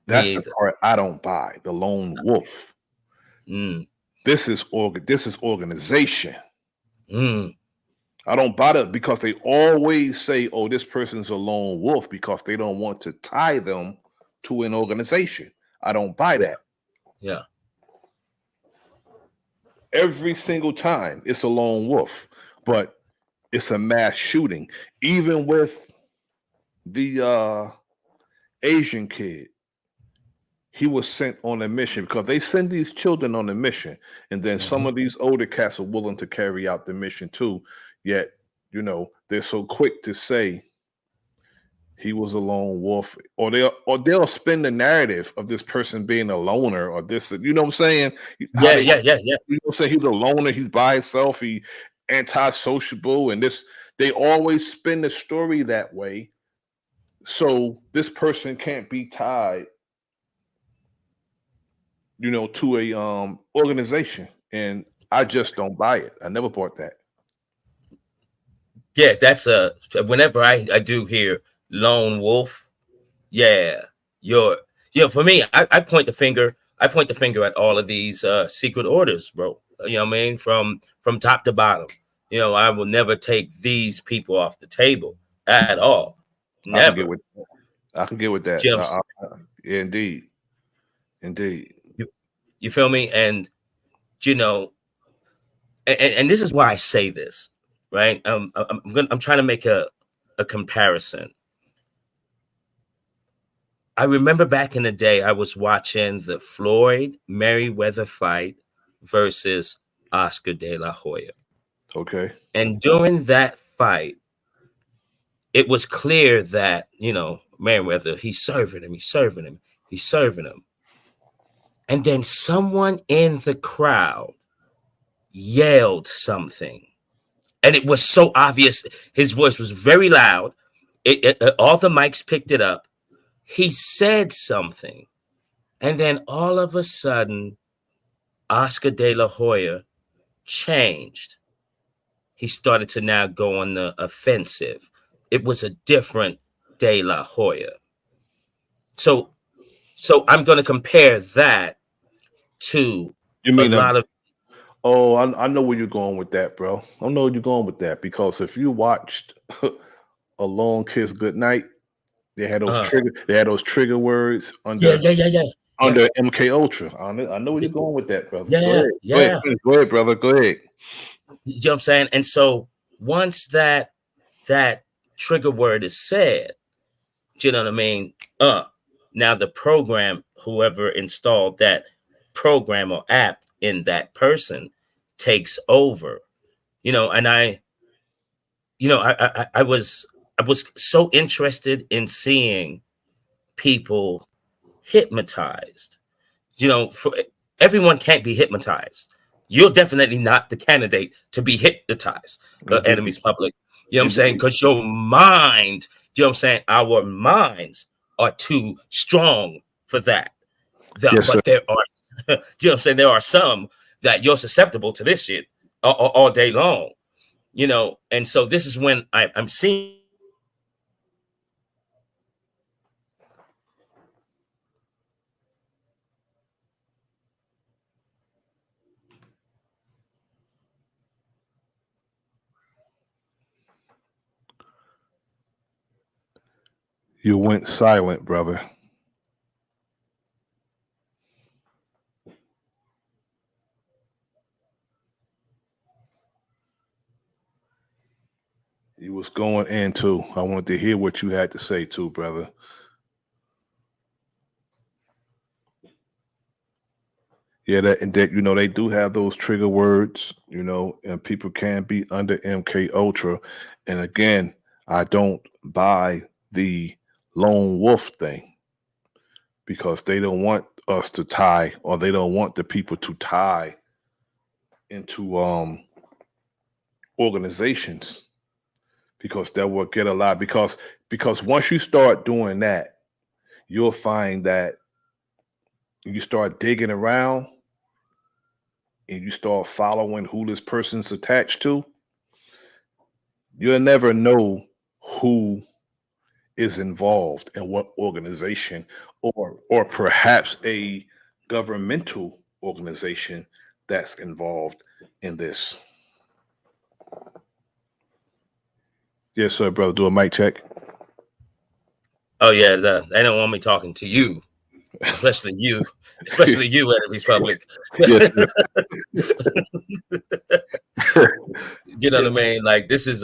That's the part I don't buy. The lone wolf. This is organization. I don't buy that because they always say, "Oh, this person's a lone wolf," because they don't want to tie them to an organization. I don't buy that. Yeah. Every single time it's a lone wolf, but it's a mass shooting. Even with the Asian kid, he was sent on a mission because they send these children on a mission, and then some of these older cats are willing to carry out the mission too. Yet, you know, they're so quick to say he was a lone wolf, or they'll spin the narrative of this person being a loner, or this, you know what I'm saying? Yeah. You know what I'm saying? He's a loner, he's by himself, he antisociable, and this, they always spin the story that way. So this person can't be tied, you know, to a organization. And I just don't buy it. I never bought that. Yeah, that's whenever I do hear lone wolf, for me, I point the finger at all of these secret orders, bro. You know what I mean? From top to bottom. You know, I will never take these people off the table at all. Never. I can get with that. Indeed. You feel me? And you know, and this is why I say this, right? I'm trying to make a comparison. I remember back in the day, I was watching the Floyd Mayweather fight versus Oscar De La Hoya. Okay. And during that fight, it was clear that, you know, Mayweather, he's serving him. And then someone in the crowd yelled something. And it was so obvious. His voice was very loud. All the mics picked it up. He said something. And then all of a sudden, Oscar De La Hoya changed. He started to now go on the offensive. It was a different De La Hoya. So I'm going to compare that to a lot of. Oh, I know where you're going with that, bro. I know where you're going with that, because if you watched A Long Kiss Goodnight, they had those trigger words under MK Ultra. I know where you're going with that, brother. Go ahead, brother. Go ahead. You know what I'm saying? And so once that trigger word is said, you know what I mean? Now the program, whoever installed that program or app in that person, takes over. You know, and I was so interested in seeing people hypnotized. Everyone can't be hypnotized. You're definitely not the candidate to be hypnotized, enemies public. You know what I'm saying? Because your mind, you know what I'm saying? Our minds are too strong for that. But there are, you know what I'm saying? There are some that you're susceptible to this shit all day long, and so this is when I'm seeing. You went silent, brother. You was going in too. I wanted to hear what you had to say too, brother. Yeah, that they do have those trigger words, and people can be under MK Ultra. And again, I don't buy the lone wolf thing because they don't want us to tie, or they don't want the people to tie into organizations, because that will get a lot. Because once you start doing that, you'll find that you start digging around and you start following who this person's attached to, you'll never know who is involved in what organization, or perhaps a governmental organization that's involved in this. Yes, sir, brother. Do a mic check. Oh yeah, they don't want me talking to you, especially you, enemies public. Yes. You know what I mean? Like, this is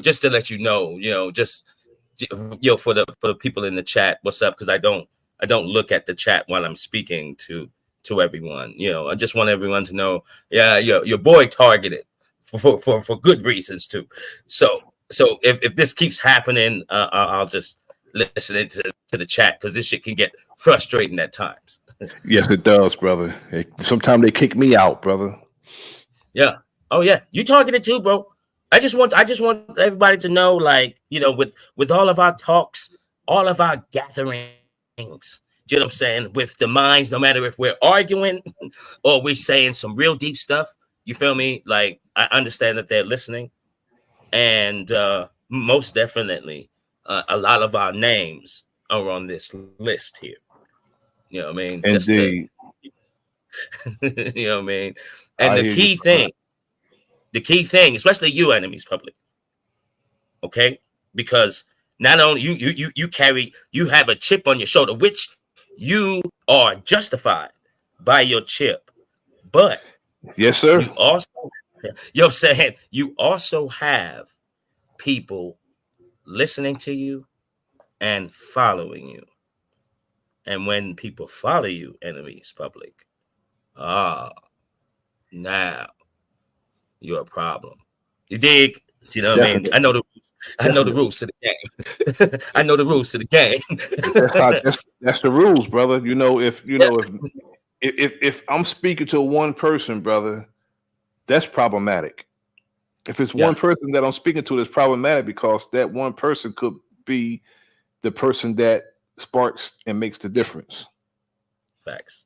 just to let you know, just for the people in the chat, what's up? Because I don't look at the chat while I'm speaking to everyone. I just want everyone to know, your boy targeted for good reasons too. So if this keeps happening, I'll just listen to the chat, because this shit can get frustrating at times. Yes, it does, brother. Sometimes they kick me out, brother. Yeah. Oh yeah, you targeted too, bro. I just want everybody to know, like, with all of our talks, all of our gatherings, you know what I'm saying, with the minds, no matter if we're arguing or we're saying some real deep stuff, you feel me? Like, I understand that they're listening, and most definitely, a lot of our names are on this list here. You know what I mean? Indeed. Just to, you know what I mean? And the key thing, especially you, enemies public, okay? Because not only you have a chip on your shoulder, which you are justified by your chip, but yes, sir, you also, you know what I'm saying, you also have people listening to you and following you. And when people follow you, enemies public, now you're a problem. You dig? You know what I mean? I know the rules. I know the rules to the game. I know the rules to the game. That's the rules, brother. If I'm speaking to one person, brother, that's problematic. If it's one person that I'm speaking to, that's problematic, because that one person could be the person that sparks and makes the difference. Facts.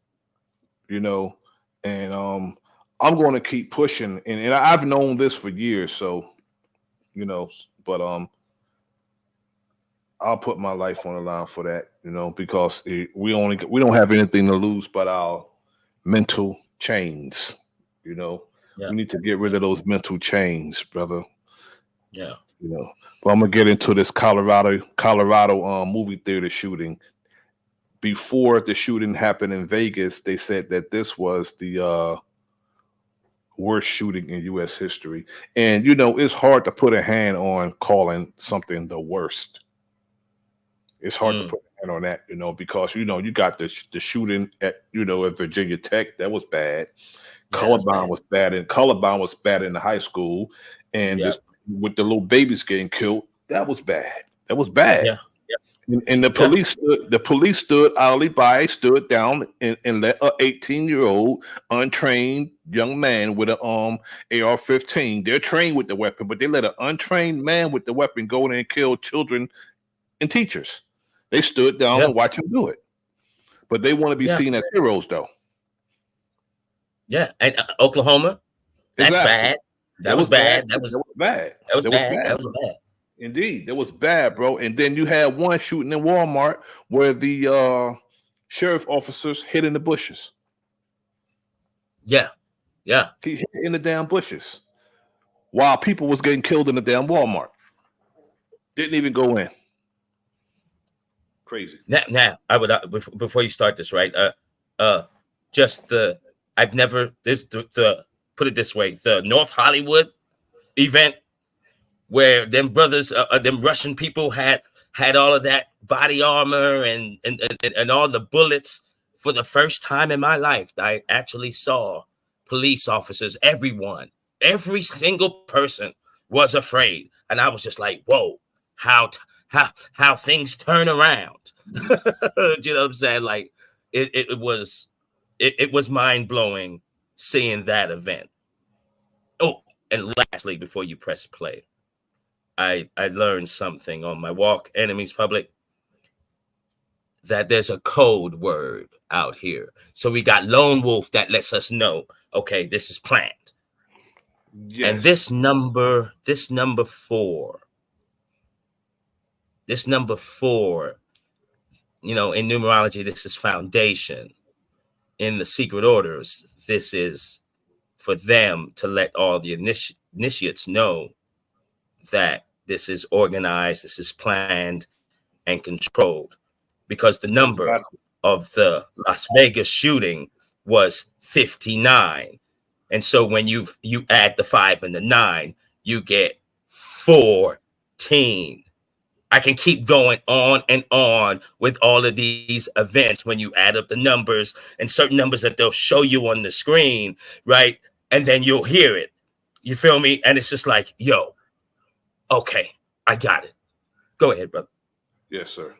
And I'm going to keep pushing, and I've known this for years, so but I'll put my life on the line for that, because we don't have anything to lose but our mental chains. We need to get rid of those mental chains, brother. Yeah. But I'm gonna get into this Colorado movie theater shooting. Before the shooting happened in Vegas, they said that this was the worst shooting in U.S. history. And it's hard to put a hand on calling something the worst. It's hard to put a hand on that, because you got the shooting at at Virginia Tech. That was bad. Columbine was bad, and Columbine was bad in the high school, and this with the little babies getting killed, that was bad. That was bad. Yeah. And the police stood idly by, stood down, and let a 18-year-old untrained young man with an AR-15. They're trained with the weapon, but they let an untrained man with the weapon go in and kill children and teachers. They stood down and watched him do it. But they want to be seen as heroes, though. Yeah, and Oklahoma, that's bad. That was bad. That was bad. That was bad. That was bad. Indeed, that was bad, bro. And then you had one shooting in Walmart where the sheriff officers hid in the bushes. Yeah. He hid in the damn bushes while people was getting killed in the damn Walmart. Didn't even go in. Crazy. Now I would before you start this, right? I've never put it this way: the North Hollywood event where them brothers, them Russian people had all of that body armor and all the bullets. For the first time in my life, I actually saw police officers. Every single person was afraid, and I was just like, "Whoa, how things turn around." You know what I'm saying? Like it was mind blowing seeing that event. Oh, and lastly, before you press play, I learned something on my walk, Enemies Public, that there's a code word out here. So we got Lone Wolf that lets us know, okay, this is planned. Yes. And this number 4, you know, in numerology, this is foundation. In the secret orders, this is for them to let all the initiates know that this is organized, this is planned and controlled, because the number of the Las Vegas shooting was 59. And so when you add the 5 and the 9, you get 14. I can keep going on and on with all of these events when you add up the numbers and certain numbers that they'll show you on the screen, right? And then you'll hear it. You feel me? And it's just like, yo, okay, I got it. Go ahead, brother. Yes, sir.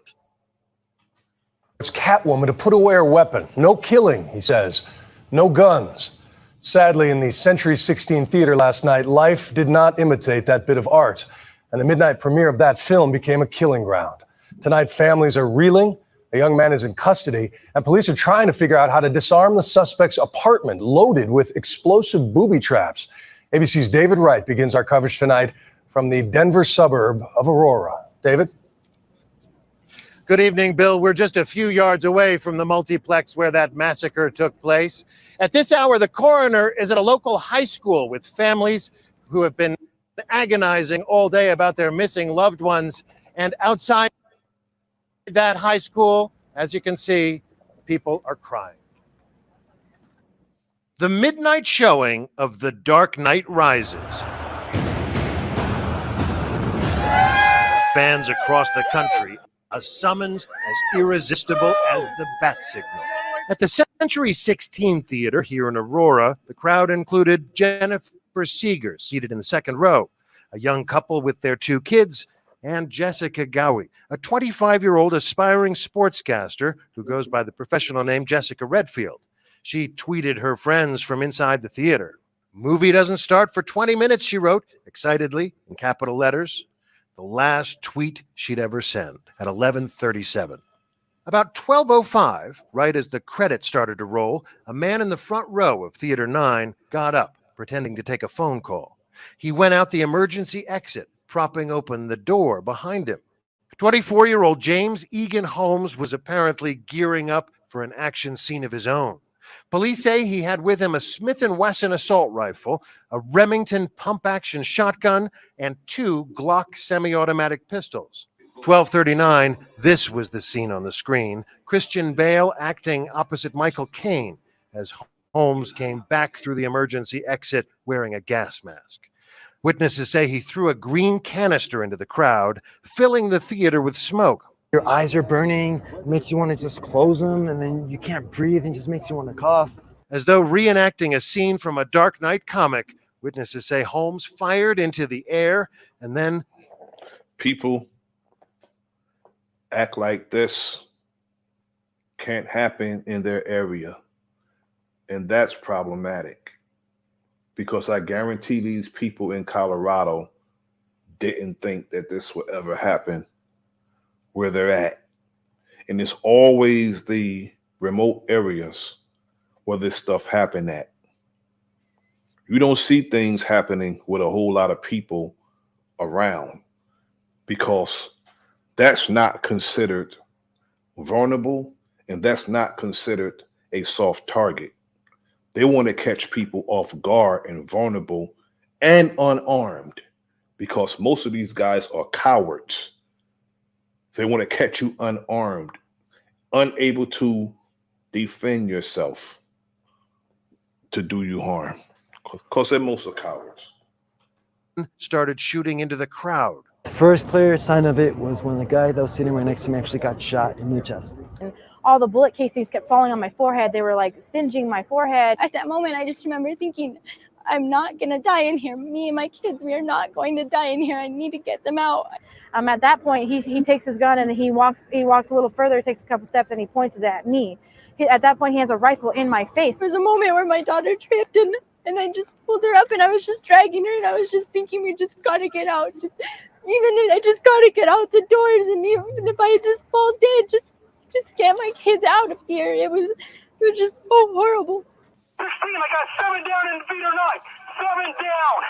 It's Catwoman to put away her weapon. No killing, he says. No guns. Sadly, in the Century 16 Theater last night, life did not imitate that bit of art. And the midnight premiere of that film became a killing ground. Tonight, families are reeling. A young man is in custody, and police are trying to figure out how to disarm the suspect's apartment loaded with explosive booby traps. ABC's David Wright begins our coverage tonight from the Denver suburb of Aurora. David? Good evening, Bill. We're just a few yards away from the multiplex where that massacre took place. At this hour, the coroner is at a local high school with families who have been agonizing all day about their missing loved ones. And outside that high school, as you can see, people are crying. The midnight showing of The Dark Knight Rises. Fans across the country, a summons as irresistible as the bat signal. At the Century 16 Theater here in Aurora, the crowd included Jennifer Seeger, seated in the second row, a young couple with their 2 kids, and Jessica Gowie, a 25-year-old aspiring sportscaster who goes by the professional name Jessica Redfield. She tweeted her friends from inside the theater. "Movie doesn't start for 20 minutes, she wrote, excitedly, in capital letters. The last tweet she'd ever send at 11:37. About 12:05, right as the credits started to roll, a man in the front row of Theater 9 got up, pretending to take a phone call. He went out the emergency exit, propping open the door behind him. 24-year-old James Egan Holmes was apparently gearing up for an action scene of his own. Police say he had with him a Smith & Wesson assault rifle, a Remington pump-action shotgun, and 2 Glock semi-automatic pistols. 12:39, this was the scene on the screen. Christian Bale acting opposite Michael Caine as Holmes came back through the emergency exit wearing a gas mask. Witnesses say he threw a green canister into the crowd, filling the theater with smoke. Your eyes are burning, makes you want to just close them, and then you can't breathe and just makes you want to cough. As though reenacting a scene from a Dark Knight comic, witnesses say Holmes fired into the air and then... People act like this can't happen in their area. And that's problematic because I guarantee these people in Colorado didn't think that this would ever happen where they're at. And it's always the remote areas where this stuff happened at. You don't see things happening with a whole lot of people around because that's not considered vulnerable and that's not considered a soft target. They want to catch people off guard and vulnerable and unarmed because most of these guys are cowards. They want to catch you unarmed, unable to defend yourself to do you harm because they're most are cowards. Started shooting into the crowd. The first clear sign of it was when the guy that was sitting right next to me actually got shot in the chest. And all the bullet casings kept falling on my forehead. They were like singeing my forehead. At that moment, I just remember thinking, I'm not going to die in here. Me and my kids, we are not going to die in here. I need to get them out. At that point, he takes his gun and he walks a little further, takes a couple steps, and he points it at me. At that point, he has a rifle in my face. There was a moment where my daughter tripped and I just pulled her up and I was just dragging her and I was just thinking, we just got to get out. I just got to get out the doors, and even if I just fall dead, just get my kids out of here. It was just so horrible. I got 7 down in the feet or not. 7 down.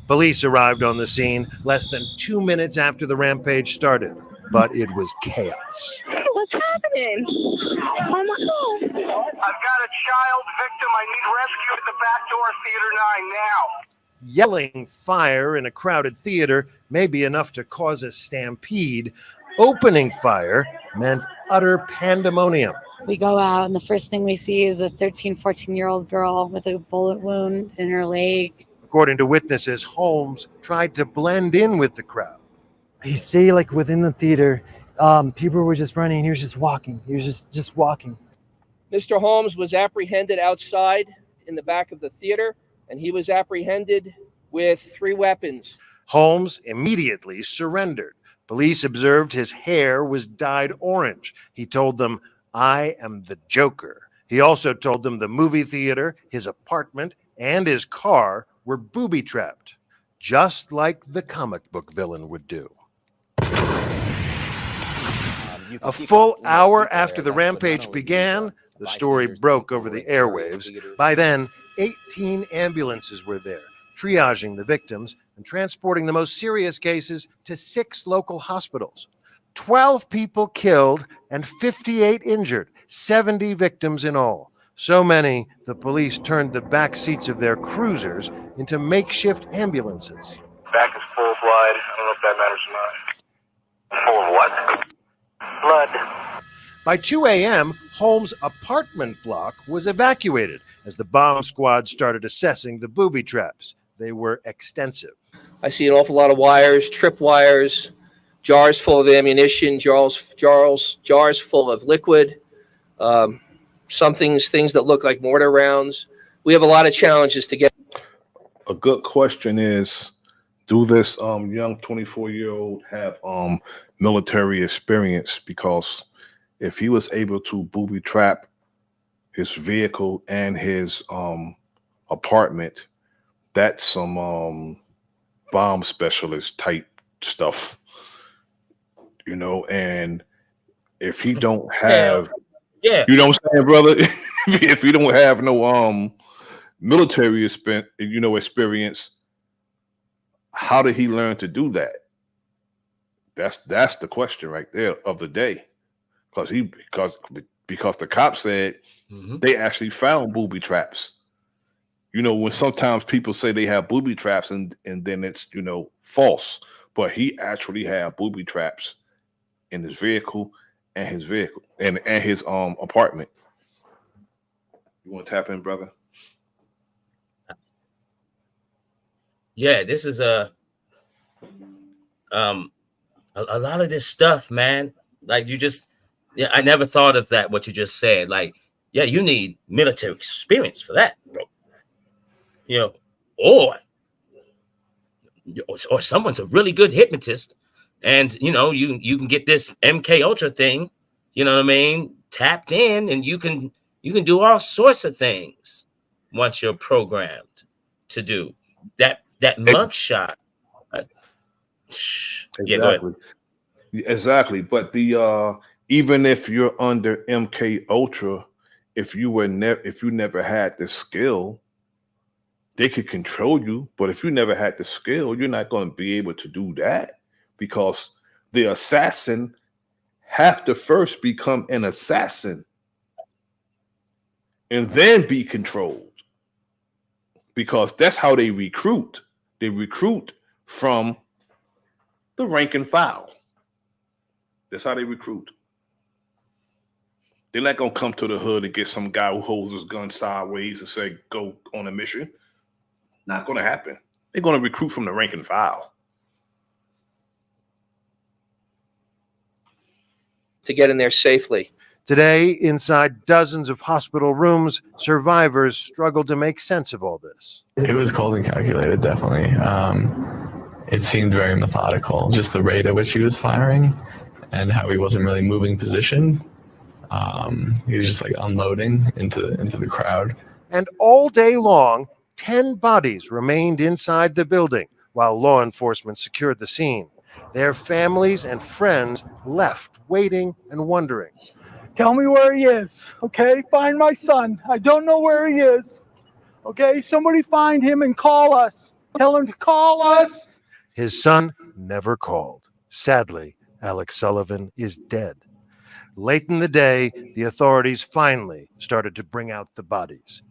Police arrived on the scene less than 2 minutes after the rampage started, but it was chaos. What's happening? Oh my God. I've got a child victim. I need rescue at the back door of Theater 9 now. Yelling fire in a crowded theater may be enough to cause a stampede. Opening fire meant utter pandemonium. We go out and the first thing we see is a 13, 14-year-old girl with a bullet wound in her leg. According to witnesses, Holmes tried to blend in with the crowd. You see, like within the theater, people were just running. He was just walking. He was just walking. Mr. Holmes was apprehended outside in the back of the theater, and he was apprehended with 3 weapons. Holmes immediately surrendered. Police observed his hair was dyed orange. He told them, "I am the Joker." He also told them the movie theater, his apartment, and his car were booby-trapped, just like the comic book villain would do. A full hour after the rampage began, the story broke over the airwaves. By then, 18 ambulances were there, triaging the victims and transporting the most serious cases to 6 local hospitals. 12 people killed and 58 injured, 70 victims in all. So many, the police turned the back seats of their cruisers into makeshift ambulances. Back is full of blood. I don't know if that matters or not. Full of what? Blood. By 2 a.m., Holmes' apartment block was evacuated as the bomb squad started assessing the booby traps. They were extensive. I see an awful lot of wires, trip wires, jars full of ammunition, jars full of liquid, some things that look like mortar rounds. We have a lot of challenges to get. A good question is, do this young 24-year-old have military experience? Because if he was able to booby trap his vehicle and his apartment, that's some bomb specialist type stuff, you know. And if he don't have, yeah, you know what I'm saying, brother? If he don't have no military experience, how did he learn to do that? That's the question right there of the day. Because the cops said they actually found booby traps. You know, when sometimes people say they have booby traps and then it's, you know, false. But he actually had booby traps in his vehicle and his apartment. You want to tap in, brother? Yeah, this is a lot of this stuff, man. Like I never thought of that, what you just said. Like, yeah, you need military experience for that, bro. You know, or someone's a really good hypnotist And you can get this MK Ultra thing, you know what I mean, tapped in, and you can do all sorts of things once you're programmed to do that mugshot. Yeah, go ahead. Exactly. But the even if you're under MK Ultra, if you never had the skill, they could control you. But if you never had the skill, you're not going to be able to do that, because the assassin have to first become an assassin and then be controlled, because that's how they recruit. They recruit from the rank and file. That's how they recruit. They're not gonna come to the hood and get some guy who holds his gun sideways and say, go on a mission. Not gonna happen. They're gonna recruit from the rank and file. To get in there safely. Today, inside dozens of hospital rooms, survivors struggled to make sense of all this. It was cold and calculated, definitely. It seemed very methodical, just the rate at which he was firing and how he wasn't really moving position. He was just like unloading into the crowd. And all day long, 10 bodies remained inside the building while law enforcement secured the scene. Their families and friends left, waiting and wondering. Tell me where he is, okay? Find my son. I don't know where he is, okay? Somebody find him and call us. Tell him to call us. His son never called. Sadly, Alex Sullivan is dead. Late in the day, the authorities finally started to bring out the bodies.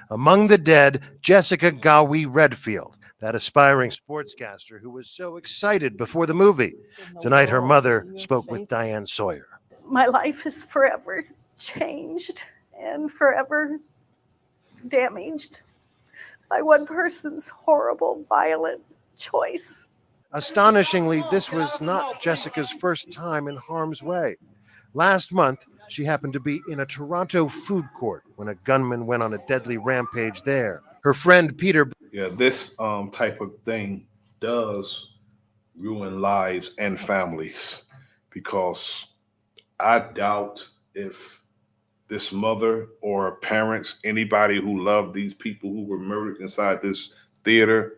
Among the dead, Jessica Gawi Redfield, that aspiring sportscaster who was so excited before the movie. Tonight, her mother spoke with Diane Sawyer. My life is forever changed and forever damaged by one person's horrible, violent choice. Astonishingly, this was not Jessica's first time in harm's way. Last month, she happened to be in a Toronto food court when a gunman went on a deadly rampage there. Her friend Peter. Yeah, this type of thing does ruin lives and families, because I doubt if this mother or parents, anybody who loved these people who were murdered inside this theater,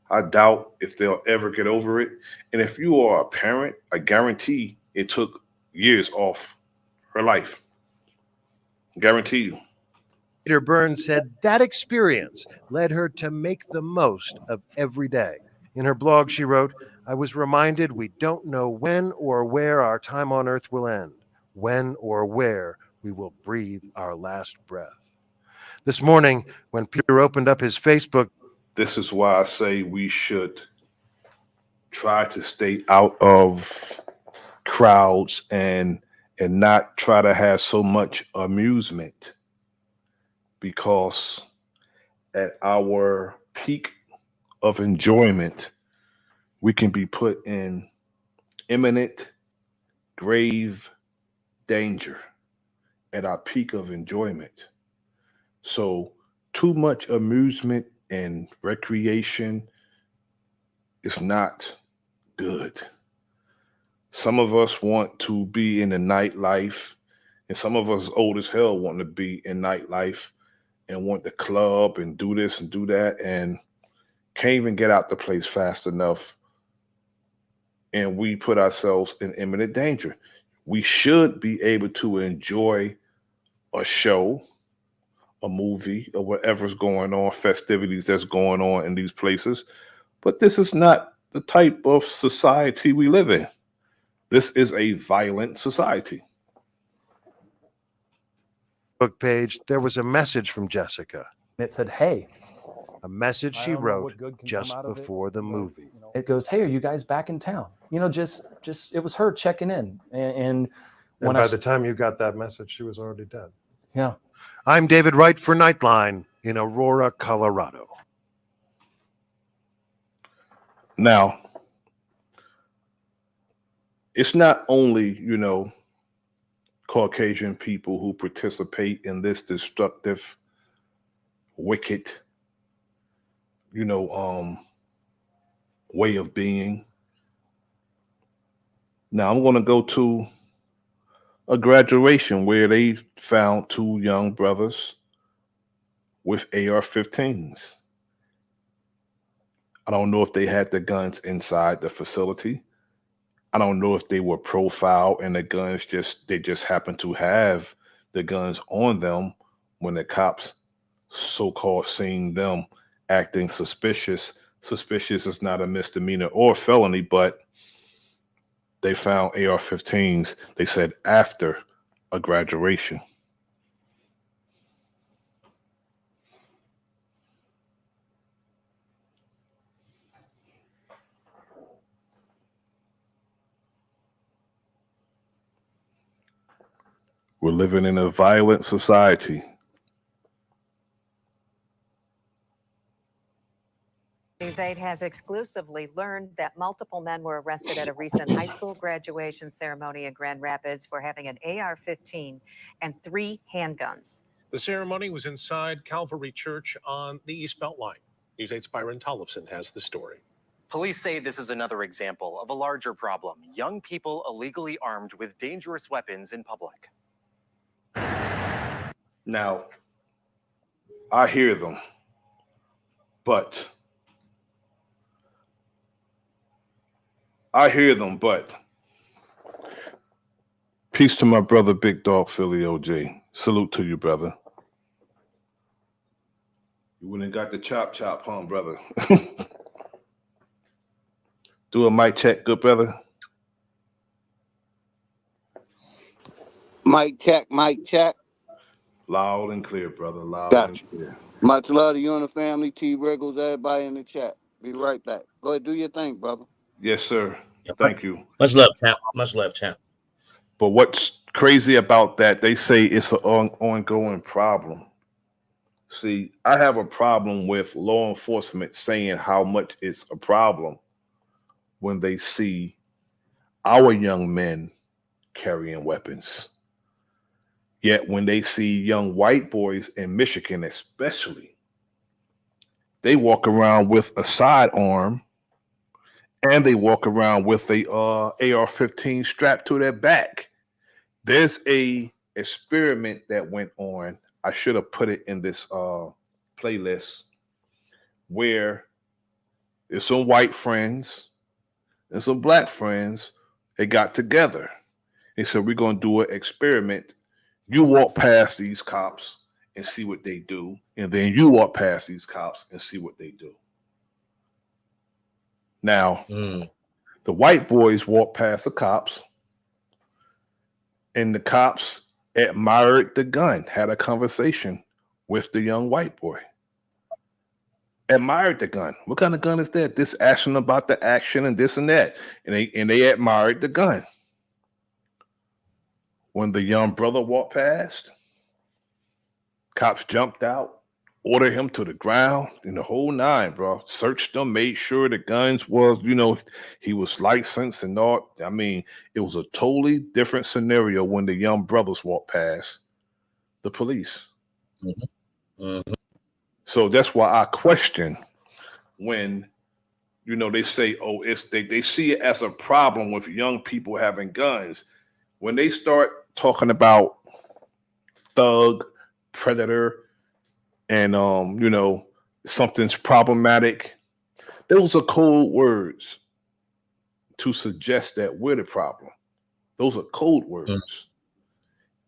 I doubt if they'll ever get over it. And if you are a parent, I guarantee it took years off her life. Guarantee you. Peter Burns said that experience led her to make the most of every day. In her blog, she wrote, "I was reminded we don't know when or where our time on earth will end, when or where we will breathe our last breath." This morning, when Peter opened up his Facebook, this is why I say we should try to stay out of crowds and not try to have so much amusement, because at our peak of enjoyment, we can be put in imminent, grave danger at our peak of enjoyment. So too much amusement and recreation is not good. Some of us want to be in the nightlife, and some of us old as hell want to be in nightlife and want the club and do this and do that, and can't even get out the place fast enough. And we put ourselves in imminent danger. We should be able to enjoy a show, a movie, or whatever's going on, festivities that's going on in these places. But this is not the type of society we live in. This is a violent society. book page, there was a message from Jessica. It said, hey. A message she wrote just before the movie. It goes, hey, are you guys back in town? You know, just it was her checking in. And when by the time you got that message, she was already dead. Yeah. I'm David Wright for Nightline in Aurora, Colorado. Now, it's not only, Caucasian people who participate in this destructive, wicked, way of being. Now I'm going to go to a graduation where they found two young brothers with AR-15s. I don't know if they had the guns inside the facility. I don't know if they were profiled and the guns they just happened to have the guns on them when the cops so-called seen them acting suspicious. Suspicious is not a misdemeanor or felony, but they found AR-15s, they said, after a graduation. We're living in a violent society. News 8 has exclusively learned that multiple men were arrested at a recent high school graduation ceremony in Grand Rapids for having an AR-15 and 3 handguns. The ceremony was inside Calvary Church on the East Beltline. News 8's Byron Tollefson has the story. Police say this is another example of a larger problem: young people illegally armed with dangerous weapons in public. Now, I hear them, but peace to my brother, Big Dog Philly OJ. Salute to you, brother. You wouldn't got the chop, huh, brother? Do a mic check, good brother. Mic check, mic check. Loud and clear, brother. Loud Gotcha. and clear. Much love to you and the family, T. Wriggles, everybody in the chat. Be right back. Go ahead, do your thing, brother. Yes, sir. Thank you. Much love, champ. Much love, champ. But what's crazy about that, they say it's an ongoing problem. See, I have a problem with law enforcement saying how much it's a problem when they see our young men carrying weapons. Yet when they see young white boys in Michigan especially, they walk around with a sidearm and they walk around with a AR-15 strapped to their back. There's a experiment that went on. I should have put it in this playlist, where there's some white friends and some black friends. They got together. They said, we're going to do an experiment. You walk past these cops and see what they do, and then you walk past these cops and see what they do. Now, the white boys walked past the cops, and the cops admired the gun, had a conversation with the young white boy. Admired the gun. What kind of gun is that? This asking about the action and this and that. And they admired the gun. When the young brother walked past, cops jumped out, ordered him to the ground, and the whole nine, bro. Searched them, made sure the guns was, he was licensed and all. I mean, it was a totally different scenario when the young brothers walked past the police. So that's why I question when, they say, oh, they see it as a problem with young people having guns. When they start talking about thug, predator, and something's problematic, those are code words to suggest that we're the problem. Those are code words.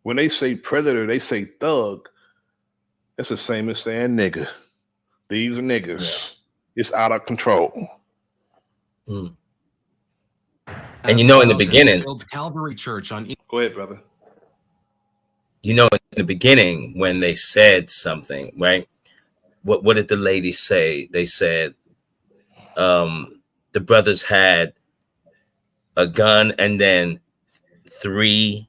When they say predator, they say thug. That's the same as saying nigga. These are niggas. Yeah. It's out of control. And in the beginning, Calvary Church on. Go ahead, brother. In the beginning, when they said something, right? What did the lady say? They said the brothers had a gun and then 3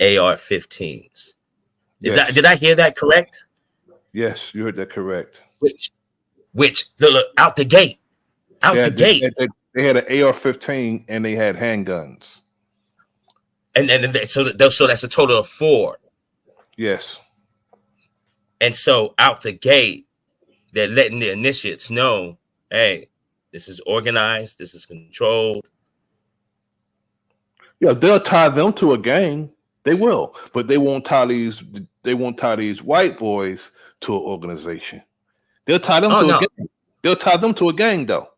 AR-15s. Yes. Did I hear that correct? Yes, you heard that correct. Which look out the gate. The gate. They had an AR-15 and they had handguns. So that's a total of 4. Yes. And so out the gate, they're letting the initiates know, hey, this is organized, this is controlled. Yeah, they'll tie them to a gang. They will, but they won't tie these. They won't tie these white boys to an organization. They'll tie them Oh to a no, gang. They'll tie them to a gang, though.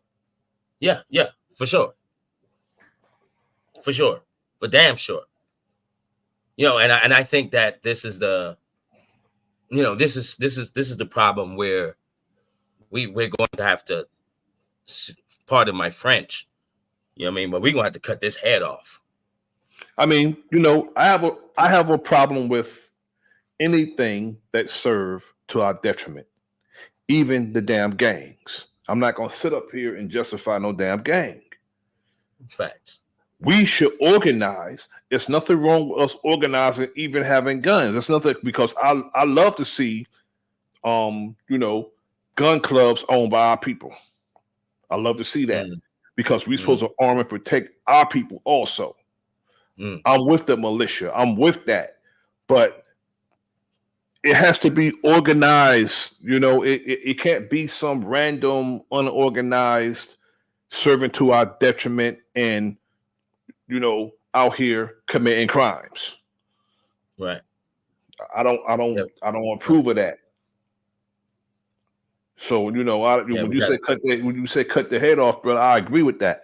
yeah, for sure, for damn sure. And I think that this is the, this is the problem where we're going to have to, pardon my French, but we're gonna have to cut this head off. I mean, I have a problem with anything that serve to our detriment, even the damn gangs. I'm not gonna sit up here and justify no damn gang. Facts. We should organize. There's nothing wrong with us organizing, even having guns. That's nothing, because I love to see gun clubs owned by our people. I love to see that because we're supposed to arm and protect our people also. I'm with the militia. I'm with that. But it has to be organized. It can't be some random, unorganized serving to our detriment and, out here committing crimes. Right. I don't approve of that. So, when you say cut the head off, brother, I agree with that.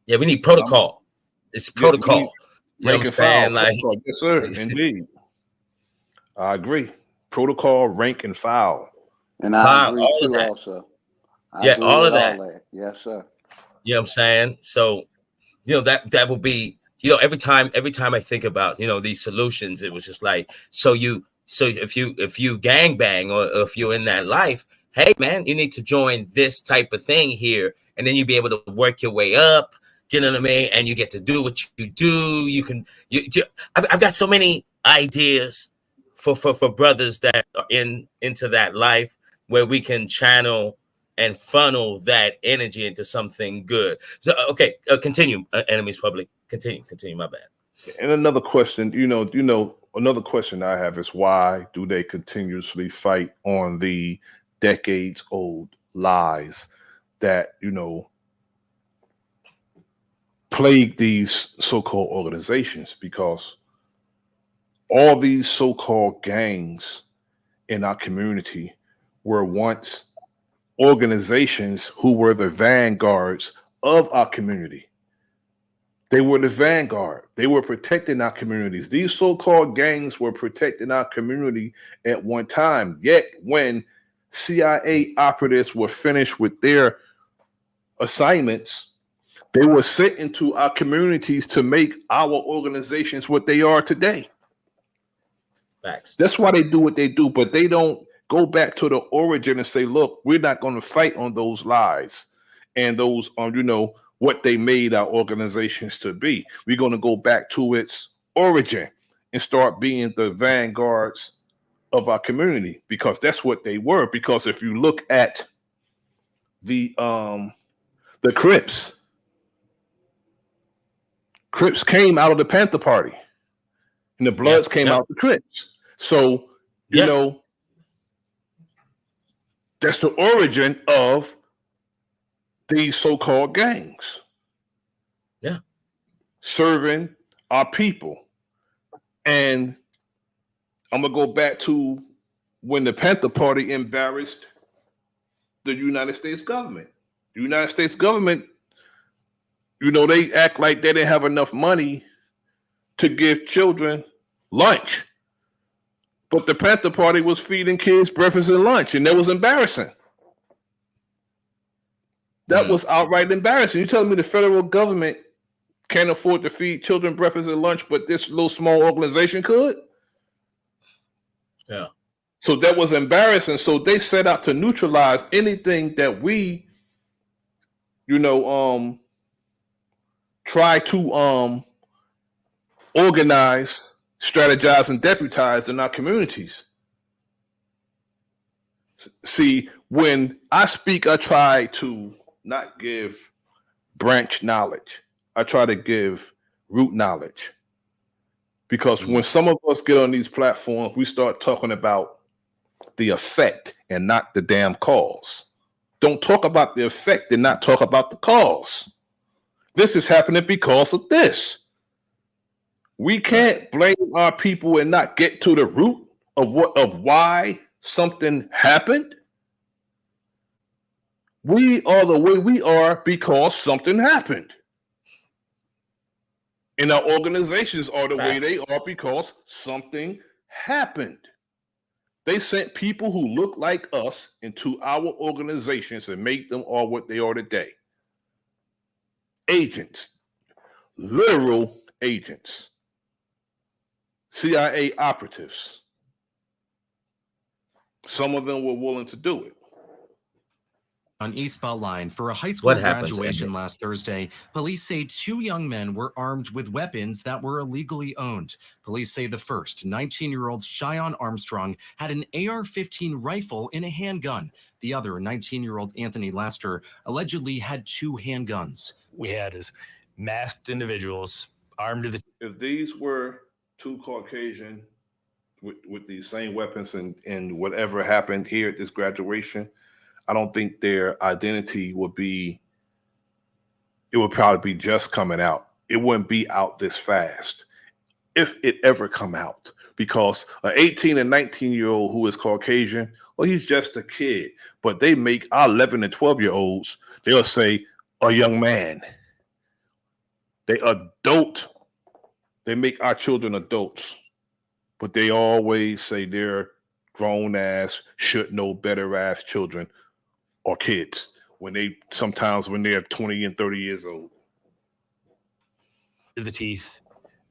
Yeah, we need protocol. It's protocol. You know what I'm saying? Like, yes, sir. Indeed. I agree. Protocol, rank, and file. And I agree too also. I agree all with of that. Yes, sir. You know what I'm saying? So, that will be, every time I think about, these solutions, it was just like, so if you gangbang or if you're in that life, hey man, you need to join this type of thing here, and then you'll be able to work your way up. Do you know what I mean? And you get to do what you do. I've got so many ideas for brothers that are into that life where we can channel and funnel that energy into something good. So, okay, continue, Enemies Public. Continue. My bad. And another question, another question I have is, why do they continuously fight on the decades-old lies that, plague these so-called organizations? Because all these so-called gangs in our community were once organizations who were the vanguards of our community. They were the vanguard. They were protecting our communities. These so-called gangs were protecting our community at one time. Yet when CIA operatives were finished with their assignments, they were sent into our communities to make our organizations what they are today. Facts. That's why they do what they do, but they don't go back to the origin and say, look, we're not going to fight on those lies and those, what they made our organizations to be. We're going to go back to its origin and start being the vanguards of our community, because that's what they were. Because if you look at the Crips came out of the Panther Party, and the Bloods came out of the Crips. So, that's the origin of these so-called gangs. Yeah. Serving our people. And I'm going to go back to when the Panther Party embarrassed the United States government. The United States government, they act like they didn't have enough money to give children lunch. But the Panther Party was feeding kids breakfast and lunch, and that was embarrassing. That was outright embarrassing. You telling me the federal government can't afford to feed children breakfast and lunch, but this little small organization could? Yeah. So that was embarrassing. So they set out to neutralize anything that we, try to organize, strategize, and deputize in our communities. See, when I speak, I try to not give branch knowledge. I try to give root knowledge. Because when some of us get on these platforms, we start talking about the effect and not the damn cause. Don't talk about the effect and not talk about the cause. This is happening because of this. We can't blame our people and not get to the root of why something happened. We are the way we are because something happened. And our organizations are the way they are because something happened. They sent people who look like us into our organizations and make them all what they are today. Agents, literal agents, CIA operatives. Some of them were willing to do it. On East Beltline for a high school What happened to graduation Emmett? last Thursday, police say 2 young men were armed with weapons that were illegally owned. Police say the first, 19-year-old Cheyenne Armstrong, had an AR-15 rifle and a handgun. The other, 19-year-old Anthony Laster, allegedly had 2 handguns. We had is masked individuals armed to the. If these were 2 Caucasian with these same weapons and whatever happened here at this graduation, I don't think their identity would be, it would probably be just coming out. It wouldn't be out this fast if it ever come out, because an 18 and 19-year-old who is Caucasian, well, he's just a kid. But they make our 11 and 12-year-olds, they'll say a young man. They adult. They make our children adults, but they always say they're grown ass, should know better ass children or kids when they're 20 and 30 years old. The teeth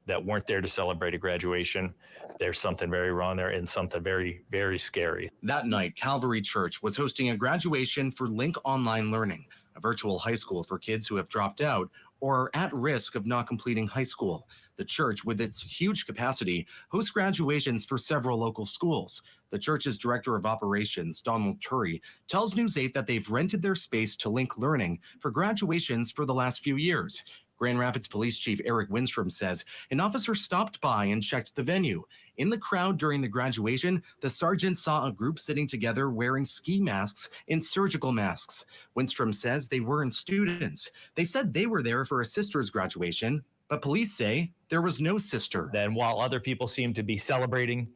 that weren't there to celebrate a graduation. There's something very wrong there and something very, very scary. That night, Calvary Church was hosting a graduation for Link Online Learning, a virtual high school for kids who have dropped out or are at risk of not completing high school. The church, with its huge capacity, hosts graduations for several local schools. The church's director of operations, Donald Turry, tells News 8 that they've rented their space to Link Learning for graduations for the last few years. Grand Rapids Police Chief Eric Winstrom says an officer stopped by and checked the venue. In the crowd during the graduation, the sergeant saw a group sitting together wearing ski masks and surgical masks. Winstrom says they weren't students. They said they were there for a sister's graduation, but police say there was no sister. Then while other people seem to be celebrating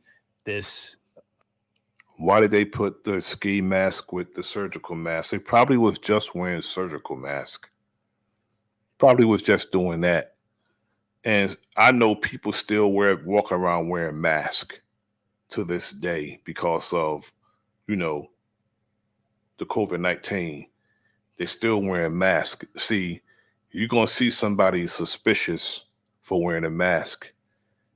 this. Why did they put the ski mask with the surgical mask? They probably was just wearing surgical mask. Probably was just doing that. And I know people still walk around wearing masks to this day because of, the COVID-19. They're still wearing masks. See, you're going to see somebody suspicious for wearing a mask.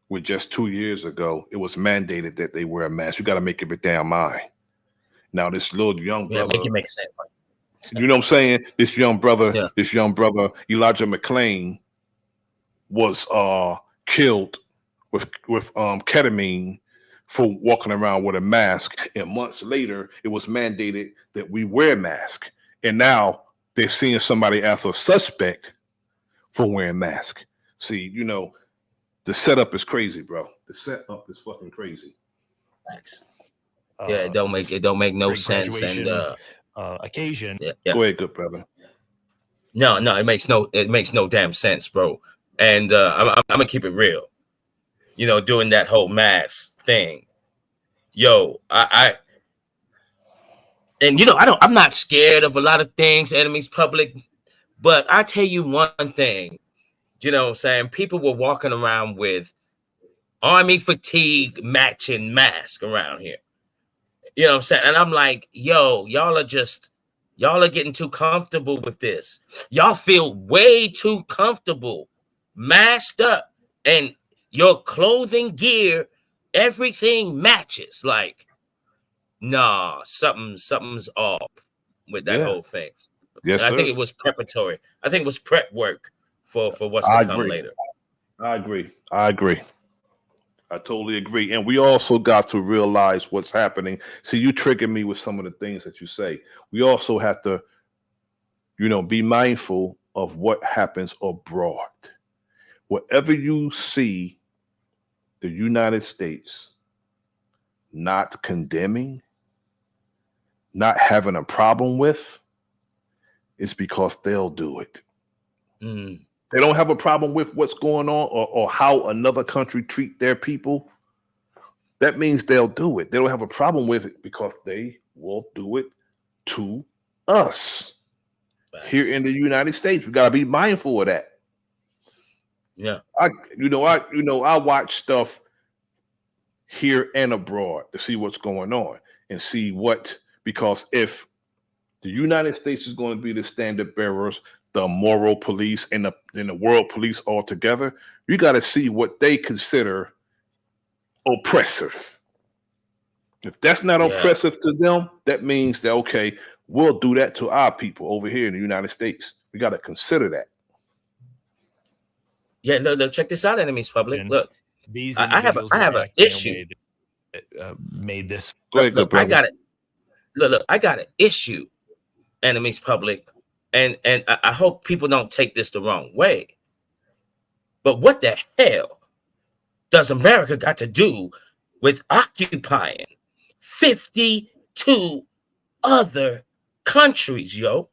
With just 2 years ago, it was mandated that they wear a mask. You got to make up your damn mind. Now, this little young brother. Make it make sense. You know what I'm saying? This young brother, Elijah McClain, was killed with ketamine for walking around with a mask. And months later, it was mandated that we wear masks. And now they're seeing somebody as a suspect for wearing masks. See, the setup is crazy, bro. The setup is fucking crazy. Thanks. Yeah, it don't make no sense. And occasion. Yeah. Go ahead, good brother. No, it makes no damn sense, bro. And I'm gonna keep it real. Doing that whole mask thing. Yo, I'm not scared of a lot of things, enemies public, but I tell you one thing, what I'm saying? People were walking around with army fatigue matching mask around here. You know what I'm saying? And I'm like, yo, y'all are getting too comfortable with this. Y'all feel way too comfortable, masked up, and your clothing, gear, everything matches. Like, nah, something's off with that whole thing. Yes, and I think sir. it was preparatory. I think it was prep work for what's to come later. I agree. I totally agree. And we also got to realize what's happening. See, you trigger me with some of the things that you say. We also have to, be mindful of what happens abroad. Whatever you see the United States not condemning, not having a problem with, it's because they'll do it. They don't have a problem with what's going on or how another country treat their people. That means they'll do it. They don't have a problem with it because they will do it to us here in the United States. We gotta be mindful of that. Yeah. I watch stuff here and abroad to see what's going on and see because if the United States is going to be the standard bearers, the moral police, and the world police all together, you got to see what they consider oppressive. If that's not oppressive to them, that means that, okay, we'll do that to our people over here in the United States. We got to consider that. Yeah, look, check this out, enemies public. Look, These I have an issue. Made this. Go ahead, look, I got it. Look, I got an issue, enemies public, and I hope people don't take this the wrong way. But what the hell does America got to do with occupying 52 other countries, yo?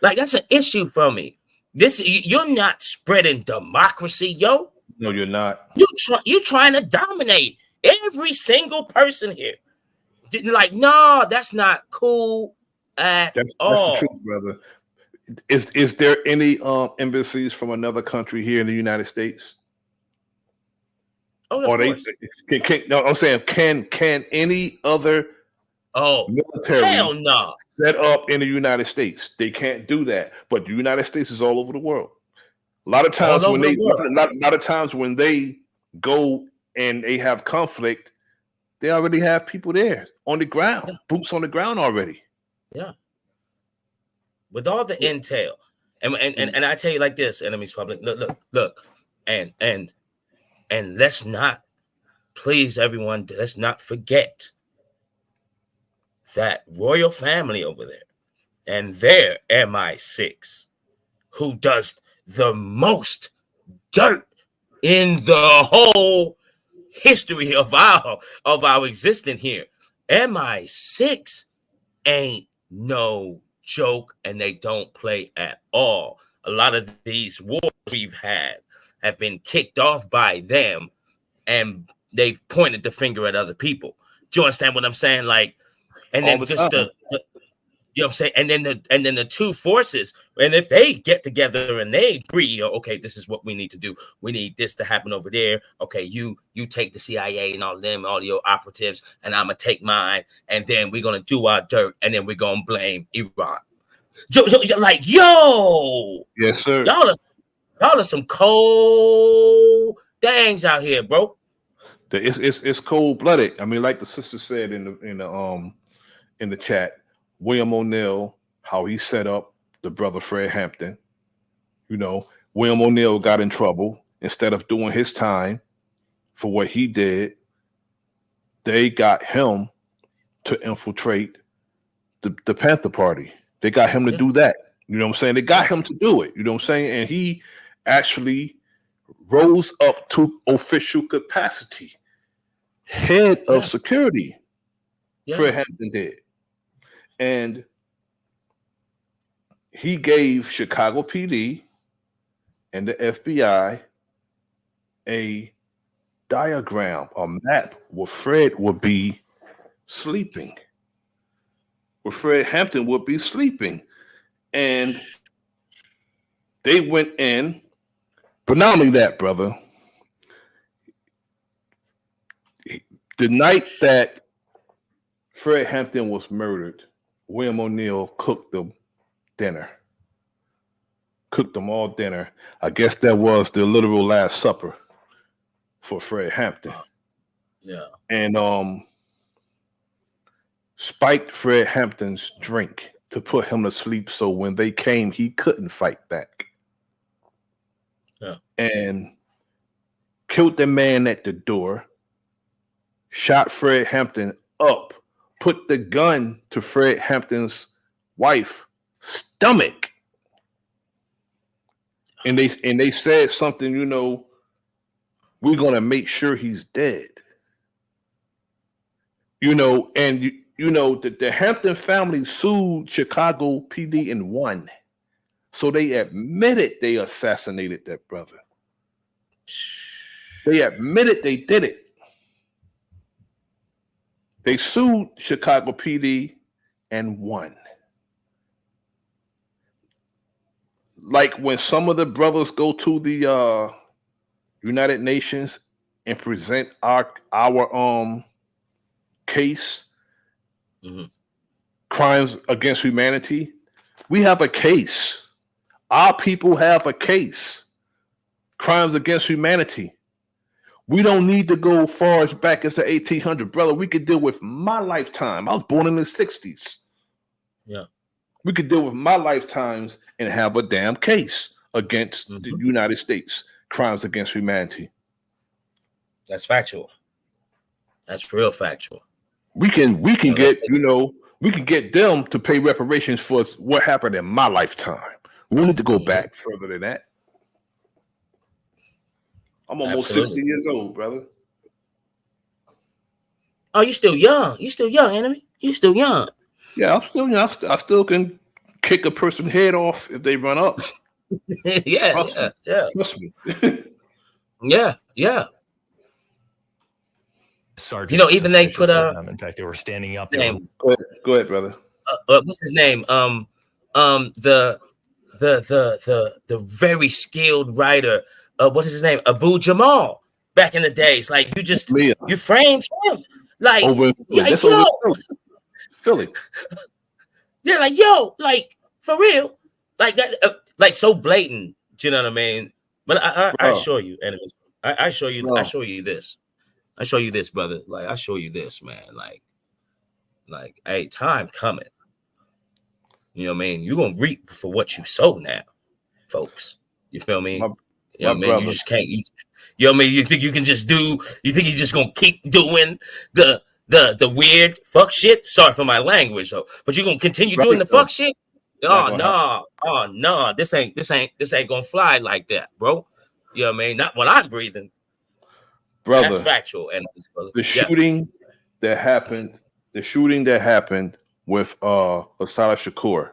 Like, that's an issue for me. You're not spreading democracy, yo. No, you're not. You trying to dominate every single person here. Like, no, that's not cool at all. That's the truth, brother. Is there any embassies from another country here in the United States? Oh, of course. I'm saying, can any other military hell no set up in the United States? They can't do that. But the United States is all over the world. A lot of times when they go and they have conflict, they already have people there on the ground, boots on the ground already. Yeah. With all the intel. And I tell you like this, enemies public. Look. And let's not, please, everyone, let's not forget that royal family over there and their MI6, who does the most dirt in the whole history of our existence here. MI6 ain't no joke, and they don't play at all. A lot of these wars we've had have been kicked off by them, and they've pointed the finger at other people. Do you understand what I'm saying? Like, and then just the you know what I'm saying? And then the two forces, and if they get together and they agree, okay, this is what we need to do. We need this to happen over there. Okay, you take the CIA and all of them, all your operatives, and I'm gonna take mine, and then we're gonna do our dirt, and then we're gonna blame Iran. Like, yo, yes, sir. Y'all are some cold things out here, bro. It's cold blooded. I mean, like the sister said in the chat. William O'Neill, how he set up the brother Fred Hampton. You know, William O'Neill got in trouble. Instead of doing his time for what he did, they got him to infiltrate the Panther Party. They got him to do that. You know what I'm saying? They got him to do it. You know what I'm saying? And he actually rose up to official capacity. Head of security. Fred Hampton did. And he gave Chicago PD and the FBI a diagram, a map where Fred would be sleeping, where Fred Hampton would be sleeping. And they went in, but not only that, brother, the night that Fred Hampton was murdered, William O'Neill cooked them dinner. Cooked them all dinner. I guess that was the literal Last Supper for Fred Hampton. Yeah. And spiked Fred Hampton's drink to put him to sleep, so when they came, he couldn't fight back. Yeah. And killed the man at the door, shot Fred Hampton up, put the gun to Fred Hampton's wife's stomach. And they said something, you know, we're gonna make sure he's dead. You know, and you know that the Hampton family sued Chicago PD and won. So they admitted they assassinated that brother. They admitted they did it. They sued Chicago PD and won. Like when some of the brothers go to the United Nations and present our case, crimes against humanity, we have a case. Our people have a case. Crimes against humanity. We don't need to go far as back as the 1800s, brother. We could deal with my lifetime. I was born in the 60s. Yeah. We could deal with my lifetimes and have a damn case against the United States. Crimes against humanity. That's factual. That's real factual. We can get, we can get them to pay reparations for what happened in my lifetime. We don't need to go back further than that. I'm almost 60 years old, brother. Oh, you still young. You still young, enemy. You still young. Yeah, I'm still young. I still can kick a person's head off if they run up. Yeah. Trust me. Yeah. Sergeant, even they put in fact, they were standing up. Name. Go ahead, brother. What's his name? The very skilled writer. What's his name? Abu Jamal. Back in the days, like you framed him. Like over Philly. Yeah, like like for real, like that, like so blatant. Do you know what I mean? But I assure you, enemies. I show you. I show you this. I show you this, brother. Like I show you this, man. Like, hey, time coming. You know what I mean? You're gonna reap for what you sow now, folks. You feel me? You know what I mean? You just can't. You know what I mean? You think you can just do? You think you're just gonna keep doing the weird fuck shit? Sorry for my language, though. But you're gonna continue doing the fuck shit? Oh no! This ain't gonna fly like that, bro. You know what I mean? Not when I'm breathing. Brother, that's factual. And the shooting that happened with Asada Shakur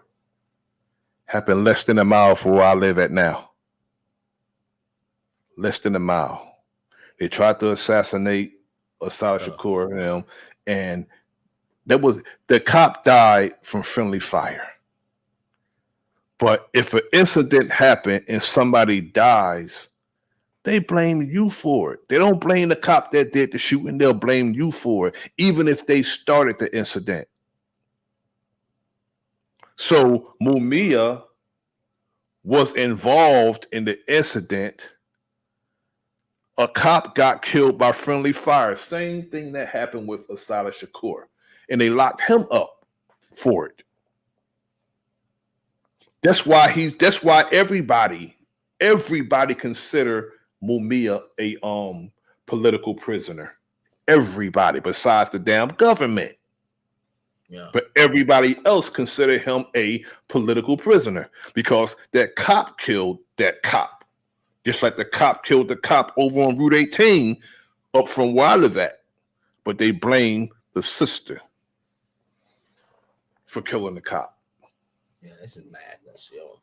happened less than a mile from where I live at now. Less than a mile. They tried to assassinate Asada Shakur, and the cop died from friendly fire. But if an incident happened and somebody dies, they blame you for it. They don't blame the cop that did the shooting. They'll blame you for it, even if they started the incident. So Mumia was involved in the incident. A cop got killed by friendly fire. Same thing that happened with Asada Shakur. And they locked him up for it. That's why everybody consider Mumia a political prisoner. Everybody besides the damn government. Yeah. But everybody else consider him a political prisoner because that cop killed that cop. Just like the cop killed the cop over on Route 18 up from where I live at. But they blame the sister for killing the cop. Yeah, this is madness, yo.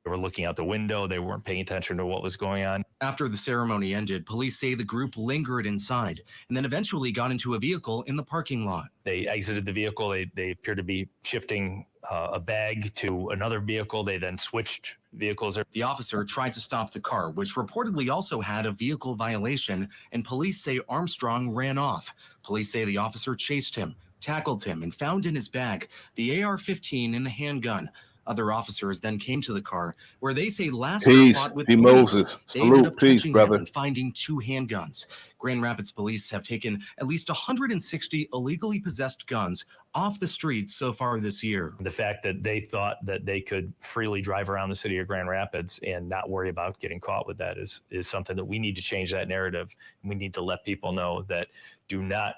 They were looking out the window. They weren't paying attention to what was going on. After the ceremony ended, police say the group lingered inside and then eventually got into a vehicle in the parking lot. They exited the vehicle. They appeared to be shifting a bag to another vehicle. They then switched vehicles. The officer tried to stop the car, which reportedly also had a vehicle violation, and police say Armstrong ran off. Police say the officer chased him, tackled him, and found in his bag the AR-15 and the handgun. Other officers then came to the car, where they say Lasker fought with police. Moses. They ended up Peace, catching brother. him and finding 2 handguns. Grand Rapids police have taken at least 160 illegally possessed guns off the streets so far this year. The fact that they thought that they could freely drive around the city of Grand Rapids and not worry about getting caught with that is something that we need to change that narrative. We need to let people know that do not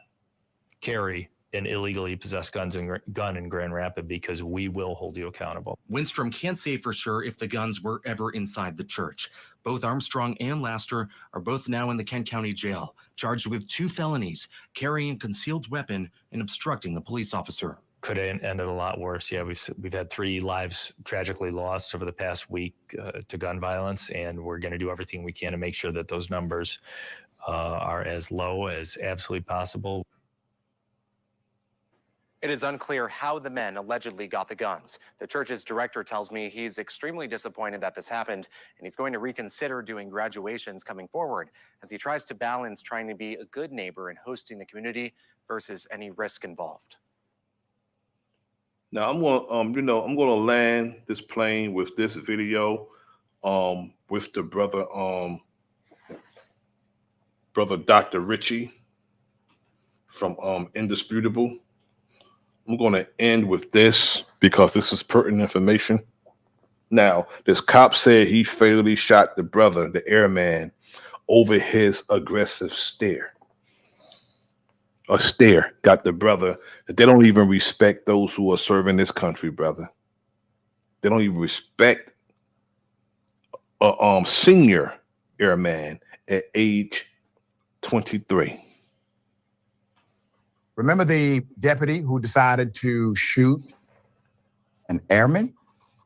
carry an illegally possessed gun in Grand Rapids because we will hold you accountable. Winstrom can't say for sure if the guns were ever inside the church. Both Armstrong and Laster are both now in the Kent County Jail, charged with 2 felonies, carrying a concealed weapon and obstructing a police officer. could have ended a lot worse. Yeah, we've had 3 lives tragically lost over the past week to gun violence, and we're going to do everything we can to make sure that those numbers are as low as absolutely possible. It is unclear how the men allegedly got the guns. The church's director tells me he's extremely disappointed that this happened, and he's going to reconsider doing graduations coming forward as he tries to balance trying to be a good neighbor and hosting the community versus any risk involved. Now I'm gonna, I'm gonna land this plane with this video, with the brother, brother Dr. Richie from Indisputable. I'm gonna end with this because this is pertinent information. Now, this cop said he fatally shot the brother, the airman, over his aggressive stare. A stare got the brother. They don't even respect those who are serving this country, brother. They don't even respect a senior airman at age 23. Remember the deputy who decided to shoot an airman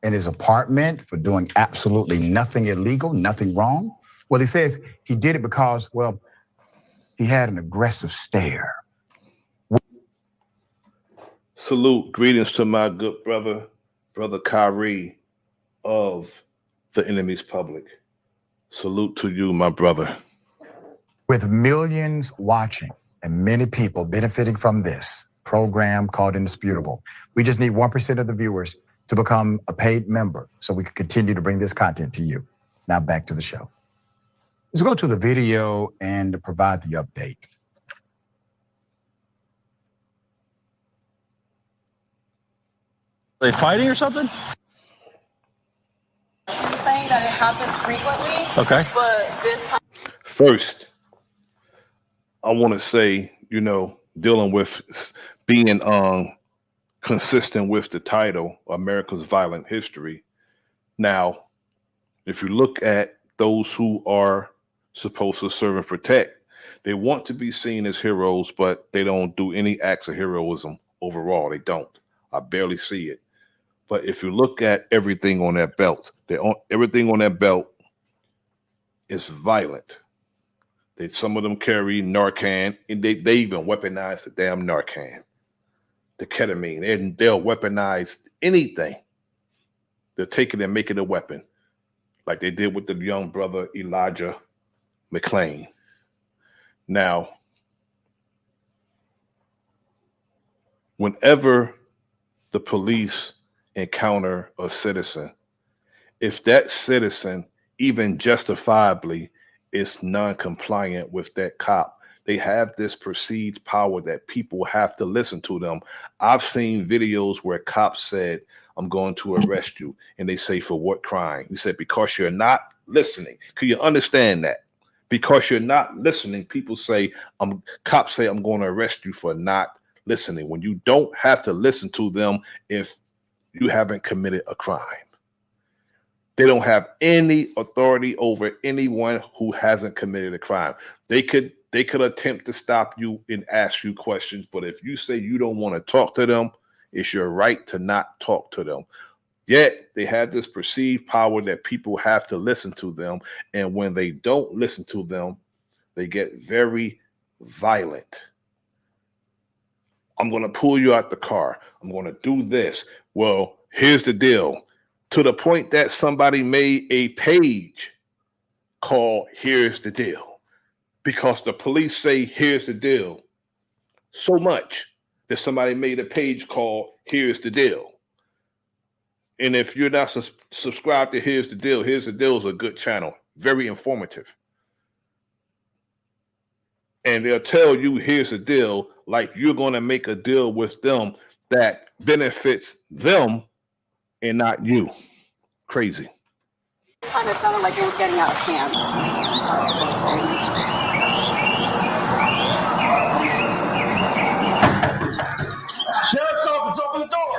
in his apartment for doing absolutely nothing illegal, nothing wrong? Well, he says he did it because, well, he had an aggressive stare. Salute, greetings to my good brother, Brother Kyrie of the enemy's public. Salute to you, my brother. With millions watching and many people benefiting from this program called Indisputable, we just need 1% of the viewers to become a paid member so we can continue to bring this content to you. Now back to the show. Let's go to the video and provide the update. Are they fighting or something? I'm saying that it happens frequently. Okay. But this time. First, I want to say, dealing with being consistent with the title, America's Violent History. Now, if you look at those who are supposed to serve and protect, they want to be seen as heroes, but they don't do any acts of heroism overall. They don't. I barely see it. But if you look at everything on that belt, everything on that belt is violent. Some of them carry Narcan, and they even weaponize the damn Narcan, the ketamine, and they'll weaponize anything. They'll take it and make it a weapon, like they did with the young brother Elijah McClain. Now, whenever the police encounter a citizen, if that citizen even justifiably is non-compliant with that cop, they have this perceived power that people have to listen to them. I've seen videos where cops said, "I'm going to arrest you," and they say, "For what crime?" He said, "Because you're not listening." Can you understand that? Because you're not listening, people say, cops say, "I'm going to arrest you for not listening," when you don't have to listen to them if you haven't committed a crime. They don't have any authority over anyone who hasn't committed a crime. They could attempt to stop you and ask you questions, but if you say you don't want to talk to them, it's your right to not talk to them. Yet they have this perceived power that people have to listen to them, and when they don't listen to them, they get very violent. "I'm going to pull you out the car. I'm going to do this." Well, here's the deal. To the point that somebody made a page called "Here's the Deal," because the police say "Here's the deal" so much that somebody made a page called "Here's the Deal." And if you're not subscribed to Here's the Deal is a good channel, very informative. And they'll tell you "Here's the deal" like you're going to make a deal with them that benefits them and not you. Crazy. This time it sounded like it was getting out of hand. Sheriff's office, open the door.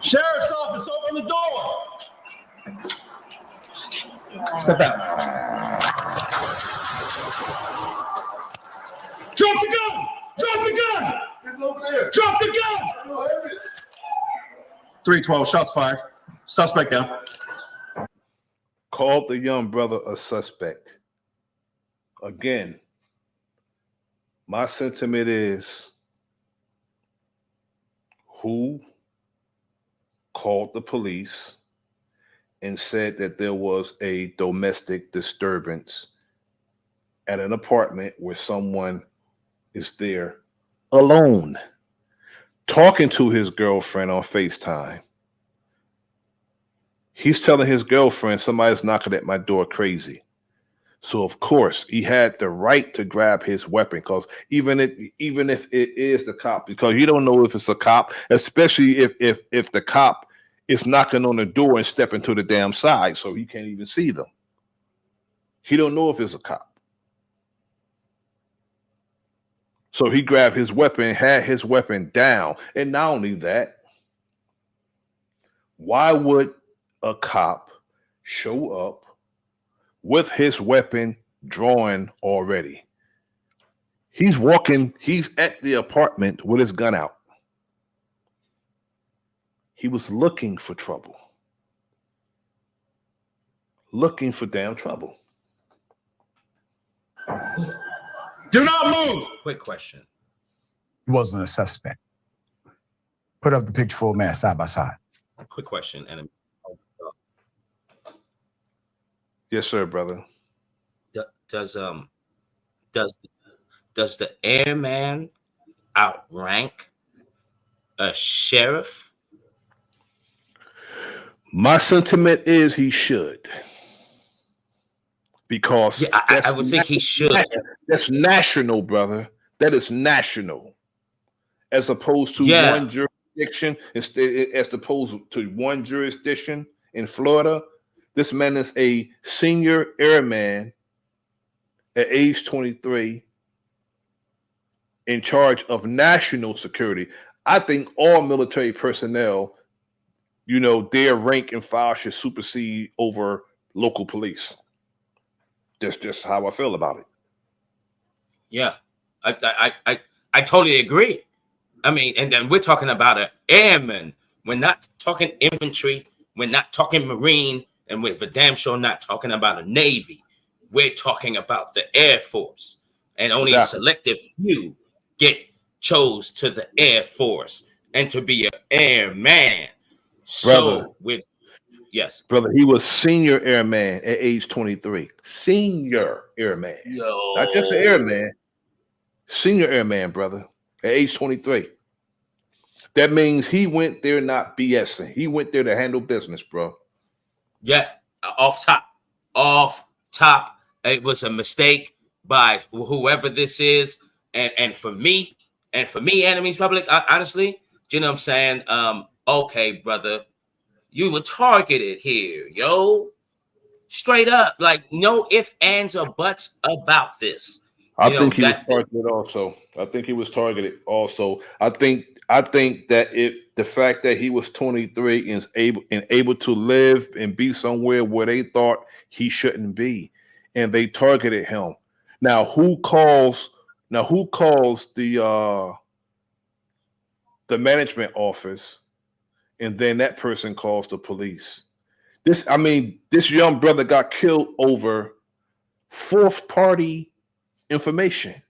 Sheriff's office, open the door. Step out. Drop the gun! Drop the gun! It's over there. Drop the gun! 312, shots fired. Suspect down. Called the young brother a suspect. Again, my sentiment is who called the police and said that there was a domestic disturbance at an apartment where someone is there alone, talking to his girlfriend on FaceTime. He's telling his girlfriend somebody's knocking at my door crazy. So of course he had the right to grab his weapon, because even if it is the cop, because you don't know if it's a cop, especially if the cop is knocking on the door and stepping to the damn side, so he can't even see them. He don't know if it's a cop. So he grabbed his weapon, had his weapon down, and not only that, why would a cop show up with his weapon drawn already? He's at the apartment with his gun out. He was looking for trouble. Looking for damn trouble. Do not move. Quick question. He wasn't a suspect. Put up the picture full man side by side. Quick question. And Yes, sir, brother. does the airman outrank a sheriff? My sentiment is he should. Because I would think he should. That's national, brother. That is national. As opposed to one jurisdiction, as opposed to one jurisdiction in Florida. This man is a senior airman at age 23 in charge of national security. I think all military personnel, their rank and file should supersede over local police. That's just how I feel about it. Yeah, I totally agree. I mean, and then we're talking about an airman. We're not talking infantry. We're not talking Marine. And we're for damn sure not talking about a Navy. We're talking about the Air Force. And only a selective few chose to the Air Force and to be an airman. Brother, yes. Brother, he was senior airman at age 23. Senior airman. Not just an airman. Senior airman, brother, at age 23. That means he went there not BSing. He went there to handle business, bro. Yeah, off top, it was a mistake by whoever this is, and for me, Enemies Public, honestly, you know what I'm saying? Okay, brother, you were targeted here, yo, straight up, like no ifs, ands, or buts about this. I think he was targeted also. I think that the fact that he was 23 and able to live and be somewhere where they thought he shouldn't be, and they targeted him. Now who calls the management office, and then that person calls the police? This young brother got killed over fourth party information.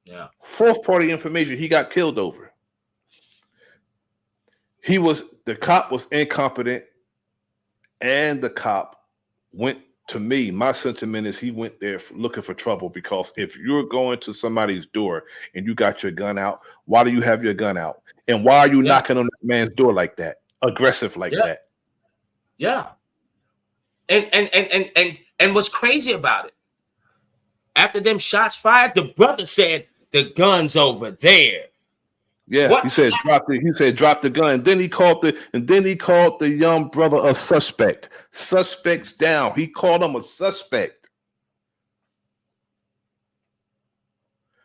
Yeah. Fourth party information he got killed over. The cop was incompetent, and the cop went to me. My sentiment is he went there looking for trouble, because if you're going to somebody's door and you got your gun out, why do you have your gun out? And why are you knocking on that man's door like that? Aggressive like that. Yeah. And what's crazy about it? After them shots fired, the brother said the gun's over there. Yeah, what? He said drop the gun. And then he called the young brother a suspect. Suspects down. He called him a suspect.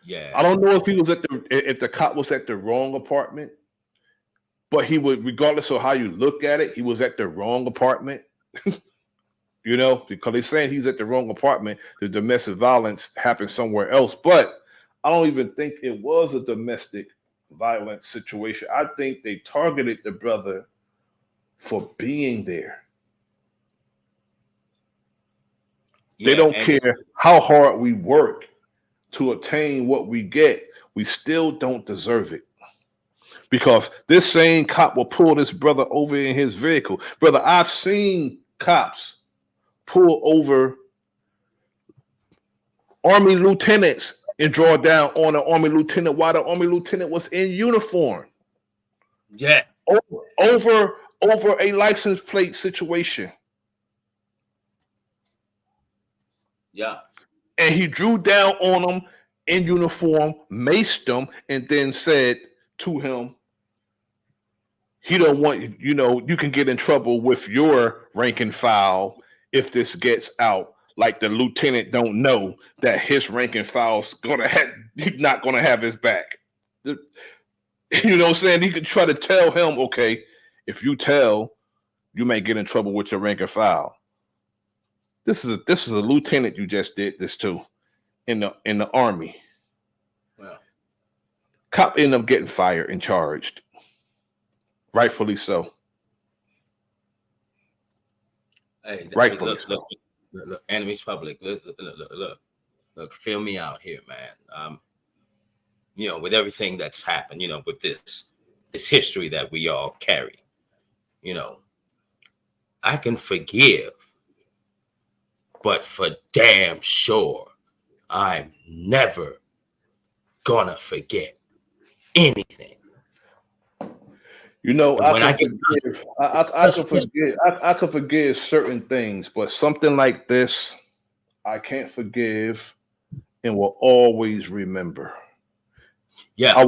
Yeah. I don't know if if the cop was at the wrong apartment, but he would, regardless of how you look at it, he was at the wrong apartment. You know, because they're saying he's at the wrong apartment. The domestic violence happened somewhere else. But I don't even think it was a domestic violence situation. I think they targeted the brother for being there. They don't care how hard we work to attain what we get. We still don't deserve it. Because this same cop will pull this brother over in his vehicle. Brother, I've seen cops pull over Army lieutenants and draw down on an Army lieutenant while the Army lieutenant was in uniform. Yeah. Over a license plate situation. Yeah. And he drew down on them in uniform, maced them, and then said to him, he don't want, you know, you can get in trouble with your rank and file if this gets out. Like the lieutenant don't know that his rank and file's he's not gonna have his back. You know what I'm saying? He could try to tell him, okay, if you tell, you may get in trouble with your rank and file. This is a lieutenant you just did this to in the Army. Well, cop ended up getting fired and charged. Rightfully so. Hey, Rightfully look, enemies public. Look, feel me out here, man. You know, with everything that's happened, you know, with this history that we all carry, you know, I can forgive, but for damn sure, I'm never gonna forget anything. You know, And I can forgive certain things, but something like this, I can't forgive and will always remember. Yeah, I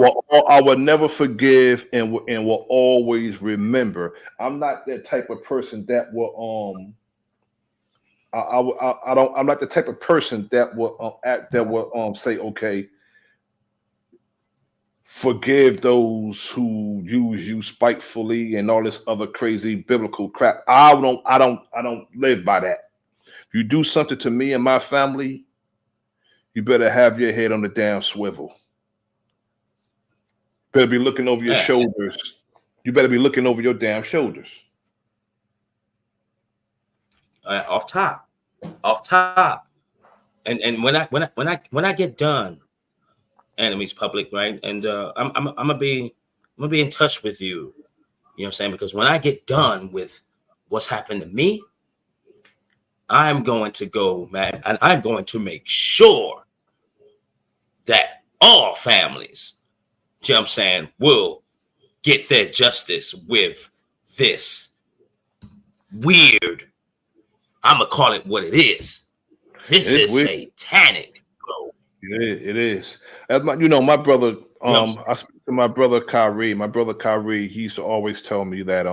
will never forgive and will always remember. I'm not that type of person that will I'm not the type of person that will say, okay, forgive those who use you spitefully and all this other crazy biblical crap. I don't live by that. If you do something to me and my family, you better have your head on the damn swivel. Better be looking over your shoulders. You better be looking over your damn shoulders. Off top, and when I get done, enemies public, right? And I'm gonna be in touch with you. You know what I'm saying? Because when I get done with what's happened to me, I'm going to go, man, and I'm going to make sure that all families, you know what I'm saying, will get their justice with this weird, I'm gonna call it what it is. This is weird. satanic, bro. It is. As my brother, I speak to my brother Kyrie. My brother Kyrie, he used to always tell me that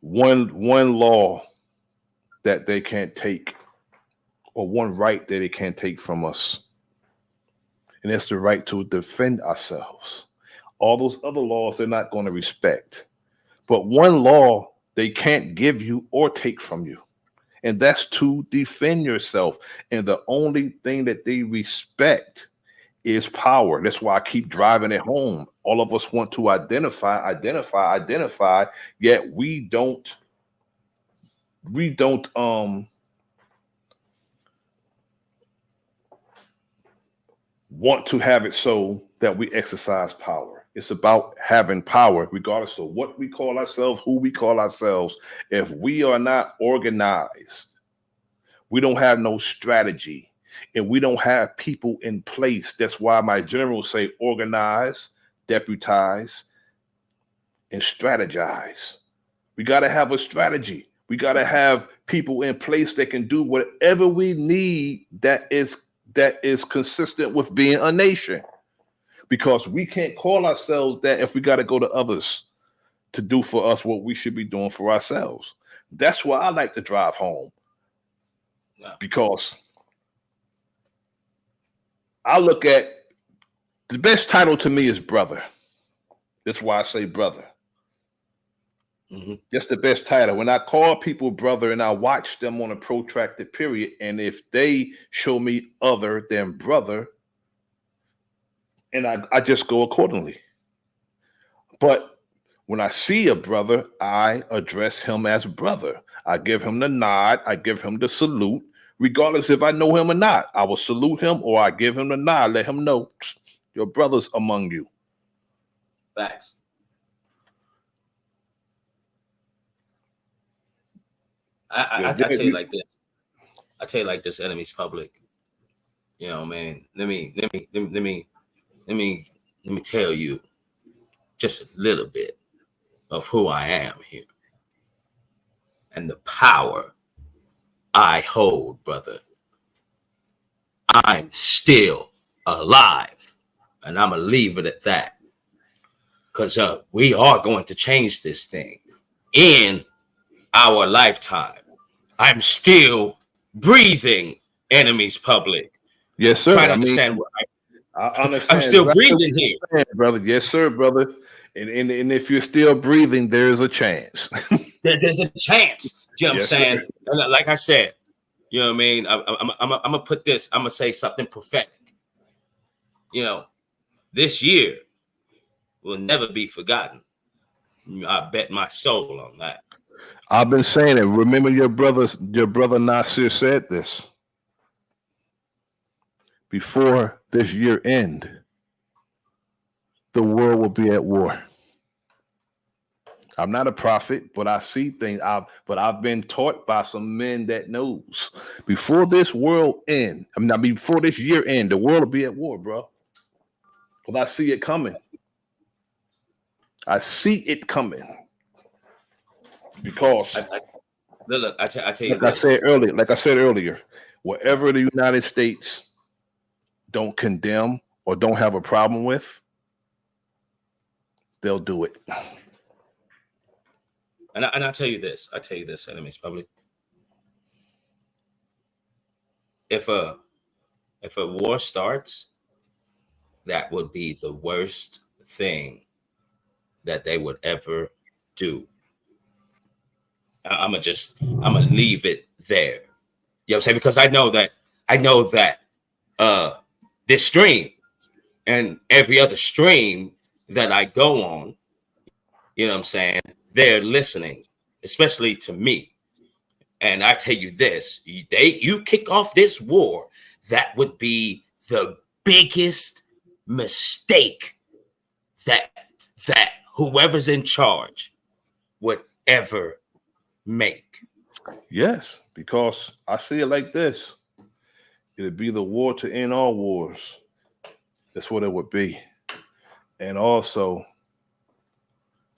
one law that they can't take, or one right that they can't take from us, and that's the right to defend ourselves. All those other laws they're not going to respect, but one law they can't give you or take from you, and that's to defend yourself. And the only thing that they respect is power. That's why I keep driving it home. All of us want to identify, yet we don't want to have it so that we exercise power. It's about having power, regardless of what we call ourselves, who we call ourselves. If we are not organized, we don't have no strategy, and we don't have people in place. That's why my generals say organize, deputize, and strategize. We got to have a strategy. We got to have people in place that can do whatever we need that is consistent with being a nation. Because we can't call ourselves that if we got to go to others to do for us what we should be doing for ourselves. That's why I like to drive home. Because I look at the best title to me is brother. That's why I say brother. That's the best title. When I call people brother and I watch them on a protracted period, and if they show me other than brother, and I just go accordingly. But when I see a brother, I address him as brother. I give him the nod. I give him the salute, regardless if I know him or not. I will salute him or I give him the nod, let him know your brother's among you. Facts. I tell you like this. I tell you like this, enemies public. You know, man. Let me tell you just a little bit of who I am here and the power I hold, brother. I'm still alive, and I'm gonna leave it at that, because we are going to change this thing in our lifetime. I'm still breathing, enemies public. Yes, sir. Trying to understand what I understand. I'm still exactly breathing what here, you're saying, brother. Yes, sir, brother. And if you're still breathing, there's a chance. There's a chance. You know what I'm Yes, saying? sir. And like I said, you know what I mean? I'm gonna put this. I'm gonna say something prophetic. You know, this year will never be forgotten. I bet my soul on that. I've been saying it. Remember your brother Nasir said this. Before this year end, the world will be at war. I'm not a prophet, but I see things. But I've been taught by some men that knows. Before this world end, before this year end, the world will be at war, bro. But I see it coming. I see it coming. Because look, I tell you like I said earlier, whatever the United States don't condemn or don't have a problem with, they'll do it. And I tell you this, enemies public. If a war starts, that would be the worst thing that they would ever do. I'm gonna leave it there. You know what I'm saying? Because I know that this stream and every other stream that I go on, you know what I'm saying, they're listening, especially to me. And I tell you this, you kick off this war, that would be the biggest mistake that whoever's in charge would ever make. Yes, because I see it like this. It'd be the war to end all wars. That's what it would be. And also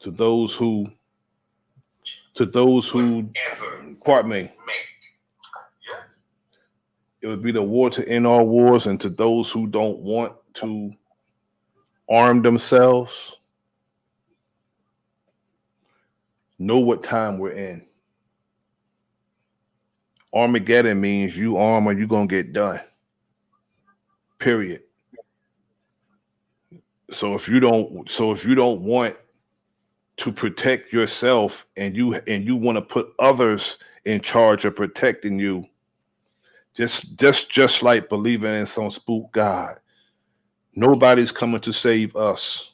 to those who pardon me. It would be the war to end all wars, and to those who don't want to arm themselves, know what time we're in. Armageddon means you arm or you're gonna get done. Period. So if you don't want to protect yourself and you want to put others in charge of protecting you, just like believing in some spook God, nobody's coming to save us.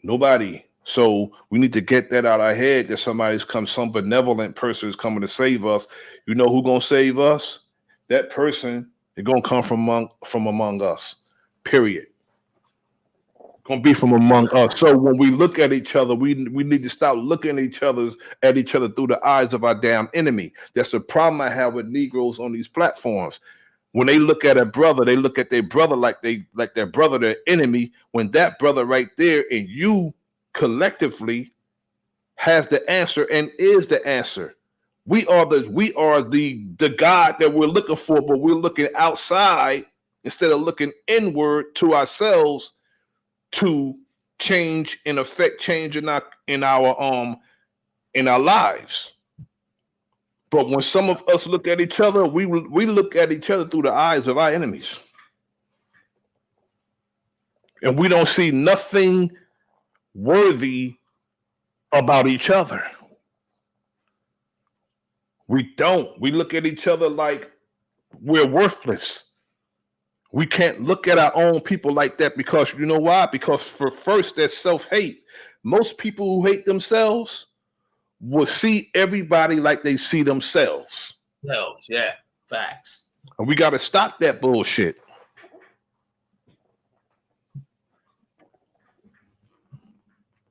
Nobody. So we need to get that out of our head that some benevolent person is coming to save us. You know who's gonna save us? That person is gonna come from among us. Period. Gonna be from among us. So when we look at each other, we need to stop looking at each other through the eyes of our damn enemy. That's the problem I have with Negroes on these platforms. When they look at a brother, they look at their brother like their brother, their enemy. When that brother right there and you collectively has the answer and is the answer. We are the God that we're looking for, but we're looking outside instead of looking inward to ourselves to change and affect change in our lives. But when some of us look at each other, we look at each other through the eyes of our enemies. And we don't see nothing worthy about each other. We don't. We look at each other like we're worthless. We can't look at our own people like that because you know why? Because for first, there's self-hate. Most people who hate themselves will see everybody like they see themselves. Yeah, facts. And we got to stop that bullshit.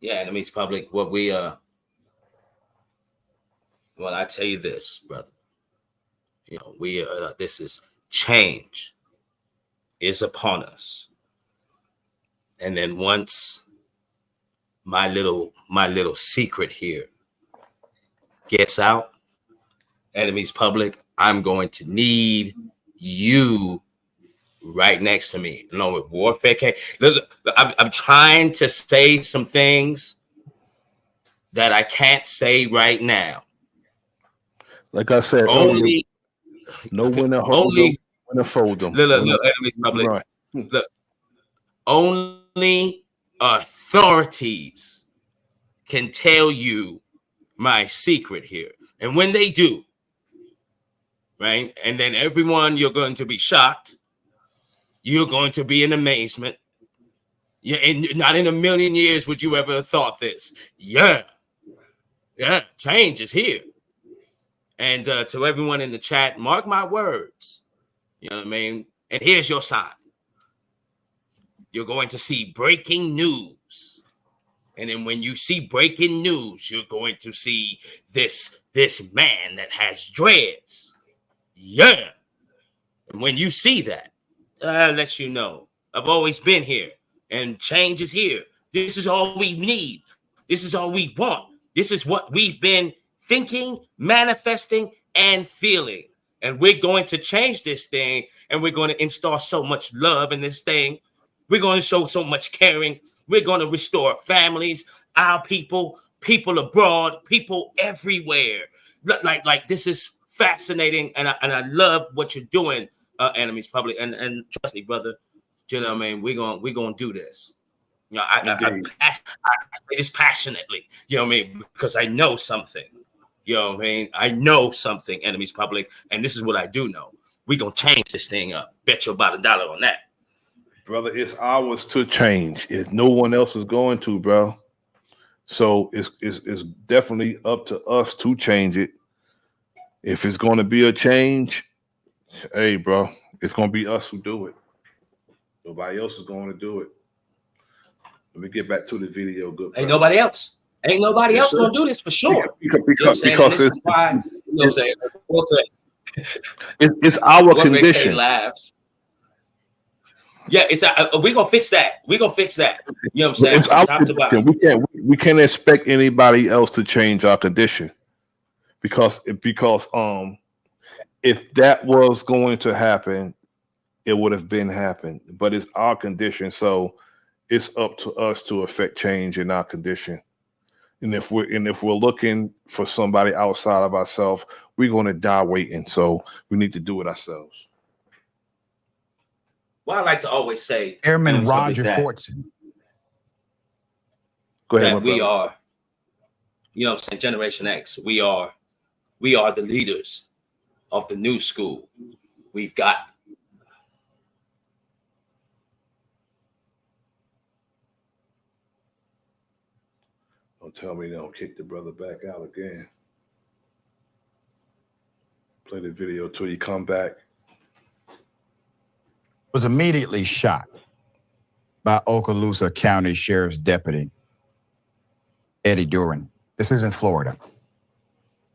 Yeah, enemies public. What we well, I tell you this, brother. You know, we this is change is upon us. And then once my little secret here gets out, enemies public, I'm going to need you right next to me. Along with warfare. Look, I'm trying to say some things that I can't say right now. Like I said earlier, know when to hold them, when to fold them. Look, enemies public. Right. Look, only authorities can tell you my secret here. And when they do, right? And then everyone, you're going to be shocked. You're going to be in amazement. Yeah, and not in a million years would you ever have thought this. Yeah, change is here. And to everyone in the chat, mark my words. You know what I mean? And here's your sign. You're going to see breaking news. And then when you see breaking news, you're going to see this man that has dreads. Yeah. And when you see that, I'll let you know. I've always been here. And change is here. This is all we need. This is all we want. This is what we've been thinking, manifesting, and feeling. And we're going to change this thing. And we're going to install so much love in this thing. We're going to show so much caring. We're going to restore families, our people, people abroad, people everywhere. Like this is fascinating. And I love what you're doing, enemies public. And trust me, brother. You know what I mean? We're gonna do this. You know, I say this passionately. You know what I mean? Because I know something. You know what I mean? I know something, enemies public, and this is what I do know. We're gonna change this thing up. Bet you about $1 on that. Brother, it's ours to change. If no one else is going to, bro. So it's definitely up to us to change it. If it's going to be a change, hey, bro, it's going to be us who do it. Nobody else is going to do it. Let me get back to the video. Good. Ain't nobody else. Ain't nobody else gonna do this for sure. Because it's why, you know what I'm saying? It's our condition. Laughs. Yeah, it's we're gonna fix that. We're gonna fix that. You know what I'm saying? It's our condition. We can't expect anybody else to change our condition because if that was going to happen, it would have been happened. But it's our condition, so it's up to us to affect change in our condition. And if we're looking for somebody outside of ourselves, we're going to die waiting. So we need to do it ourselves. Well, I like to always say, Airman Roger Fortson. Go ahead, that we are, you know what I'm saying, Generation X. We are the leaders of the new school. We've got Don't tell me they don't kick the brother back out again. Play the video till you come back. Was immediately shot by Okaloosa County Sheriff's Deputy Eddie Duran. This is in Florida.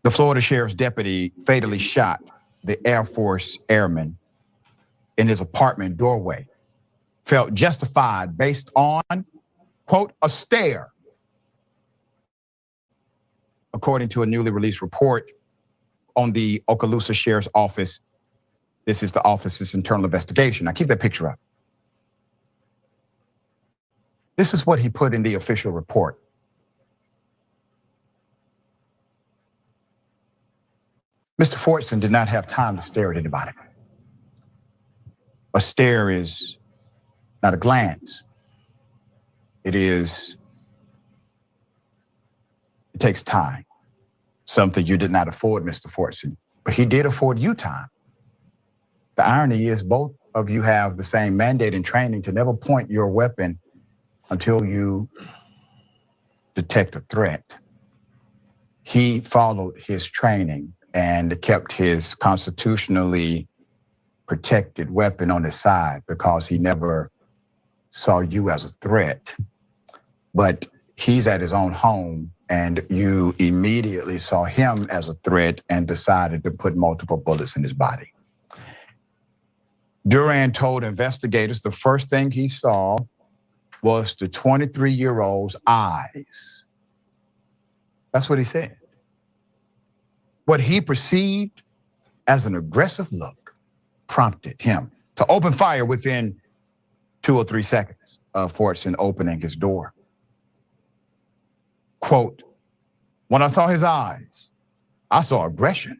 The Florida Sheriff's Deputy fatally shot the Air Force airman in his apartment doorway. Felt justified based on, quote, a stare. According to a newly released report on the Okaloosa Sheriff's Office, this is the office's internal investigation. Now keep that picture up. This is what he put in the official report. Mr. Fortson did not have time to stare at anybody. A stare is not a glance. It is It takes time, something you did not afford, Mr. Fortson, but he did afford you time. The irony is both of you have the same mandate and training to never point your weapon until you detect a threat. He followed his training and kept his constitutionally protected weapon on his side because he never saw you as a threat. But he's at his own home and you immediately saw him as a threat and decided to put multiple bullets in his body. Duran told investigators the first thing he saw was the 23-year-old's eyes. That's what he said. What he perceived as an aggressive look prompted him to open fire within 2 or 3 seconds of Fortson opening his door. Quote, when I saw his eyes, I saw aggression,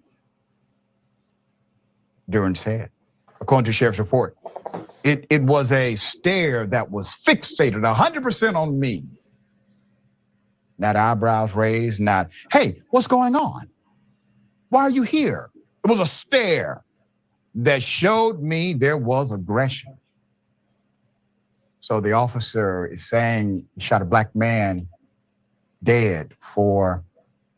Duran said. According to sheriff's report, it was a stare that was fixated 100% on me. Not eyebrows raised, not, hey, what's going on? Why are you here? It was a stare that showed me there was aggression. So the officer is saying he shot a black man dead for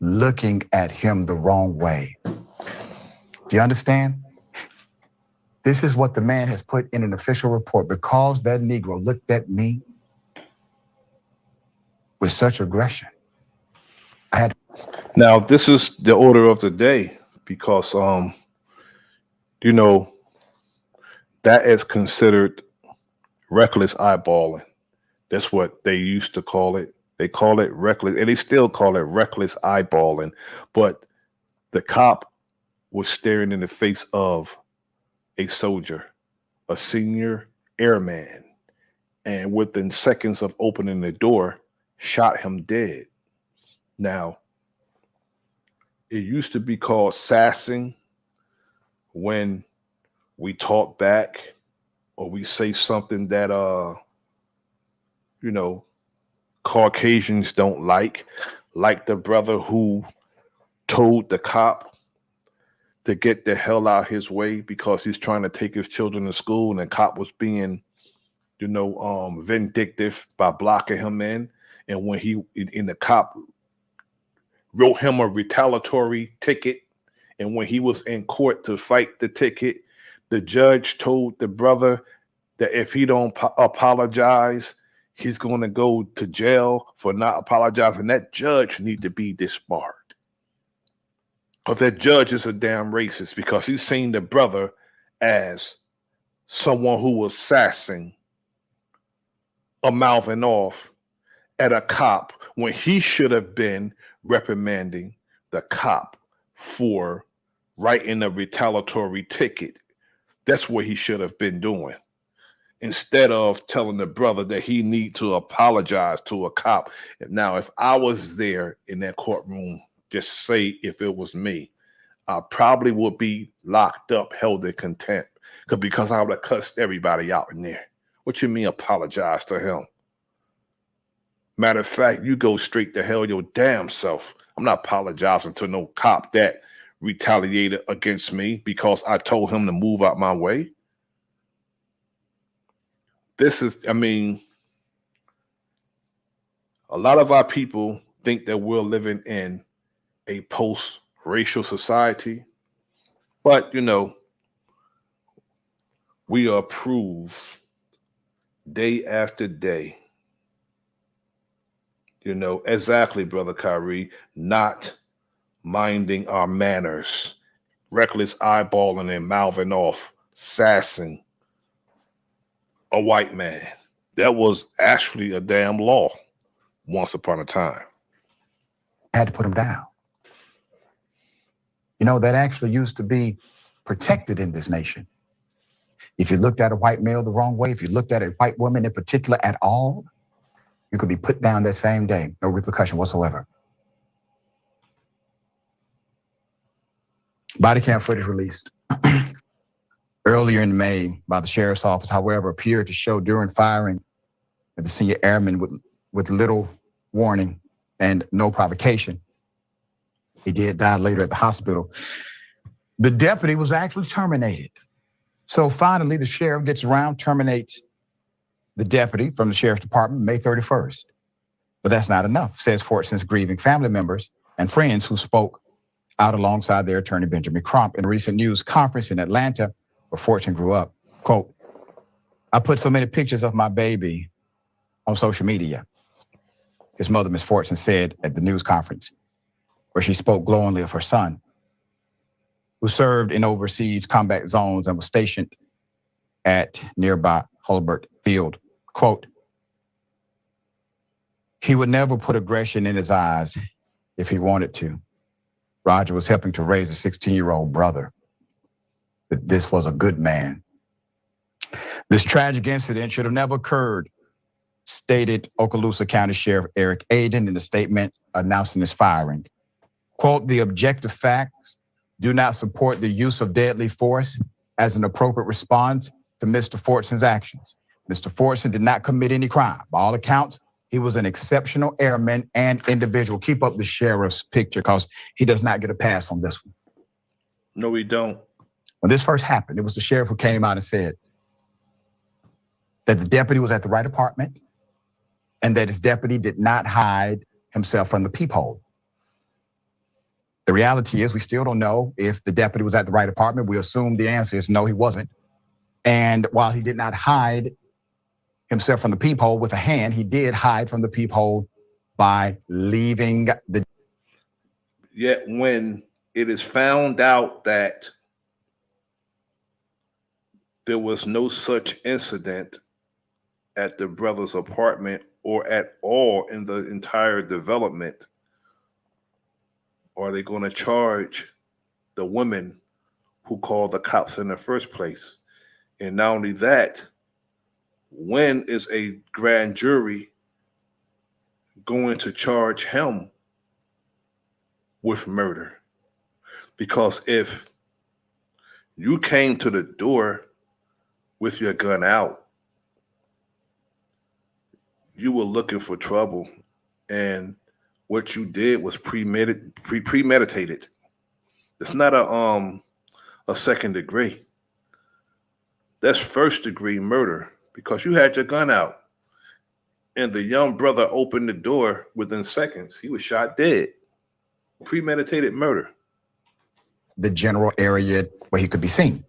looking at him the wrong way. Do you understand? This is what the man has put in an official report. Because that Negro looked at me with such aggression, I had. Now, this is the order of the day because, you know, that is considered reckless eyeballing. That's what they used to call it. They call it reckless, and they still call it reckless eyeballing. But the cop was staring in the face of a soldier, a senior airman, and within seconds of opening the door, shot him dead. Now, it used to be called sassing when we talk back or we say something that, you know, Caucasians don't like the brother who told the cop to get the hell out his way because he's trying to take his children to school, and the cop was being, you know, vindictive by blocking him in. And when the cop wrote him a retaliatory ticket, and when he was in court to fight the ticket, the judge told the brother that if he don't apologize, he's going to go to jail for not apologizing. That judge need to be disbarred. Because that judge is a damn racist because he's seen the brother as someone who was sassing or mouthing off at a cop when he should have been reprimanding the cop for writing a retaliatory ticket. That's what he should have been doing. Instead of telling the brother that he need to apologize to a cop. Now, if I was there in that courtroom, just say if it was me, I probably would be locked up, held in contempt, because I would have cussed everybody out in there. What you mean apologize to him? Matter of fact, you go straight to hell your damn self. I'm not apologizing to no cop that retaliated against me because I told him to move out my way. This is, I mean, a lot of our people think that we're living in a post-racial society, but, you know, we are proved day after day, you know, exactly, Brother Kyrie, not minding our manners, reckless eyeballing and mouthing off, sassing a white man. That was actually a damn law once upon a time. I had to put him down. You know, that actually used to be protected in this nation. If you looked at a white male the wrong way, if you looked at a white woman in particular at all, you could be put down that same day, no repercussion whatsoever. Body cam footage released earlier in May by the sheriff's office, however, appeared to show during firing that the senior airman with little warning and no provocation He did die later at the hospital. The deputy was actually terminated. So finally, the sheriff gets around, terminates the deputy from the sheriff's department May 31st. But that's not enough, says Fort Smith's grieving family members and friends who spoke out alongside their attorney, Benjamin Crump, in a recent news conference in Atlanta, where Fortune grew up. Quote, I put so many pictures of my baby on social media, his mother, Miss Fortune, said at the news conference, where she spoke glowingly of her son, who served in overseas combat zones and was stationed at nearby Hulbert Field. Quote, he would never put aggression in his eyes if he wanted to. Roger was helping to raise a 16-year-old brother. That this was a good man. This tragic incident should have never occurred, stated Okaloosa County Sheriff Eric Aden in a statement announcing his firing. Quote, the objective facts do not support the use of deadly force as an appropriate response to Mr. Fortson's actions. Mr. Fortson did not commit any crime. By all accounts, he was an exceptional airman and individual. Keep up the sheriff's picture because he does not get a pass on this one. No, we don't. When this first happened, it was the sheriff who came out and said that the deputy was at the right apartment and that his deputy did not hide himself from the peephole. The reality is we still don't know if the deputy was at the right apartment. We assume the answer is no, he wasn't. And while he did not hide himself from the peephole with a hand, he did hide from the peephole by leaving the... Yet when it is found out that there was no such incident at the brother's apartment or at all in the entire development, are they going to charge the women who called the cops in the first place? And not only that, when is a grand jury going to charge him with murder? Because if you came to the door with your gun out, you were looking for trouble, and what you did was premeditated. It's not a second degree. That's first degree murder because you had your gun out and the young brother opened the door within seconds. He was shot dead. Premeditated murder. The general area where he could be seen.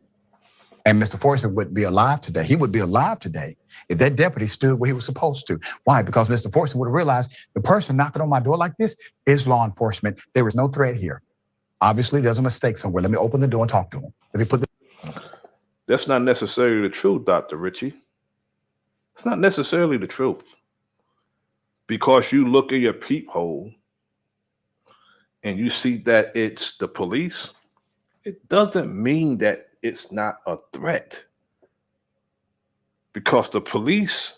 And Mr. Fortson would be alive today. He would be alive today if that deputy stood where he was supposed to. Why? Because Mr. Fortson would have realized the person knocking on my door like this is law enforcement. There is no threat here. Obviously, there's a mistake somewhere. Let me open the door and talk to him. Let me put the... That's not necessarily the truth, Dr. Ritchie. It's not necessarily the truth. Because you look at your peephole and you see that it's the police, it doesn't mean that it's not a threat. Because the police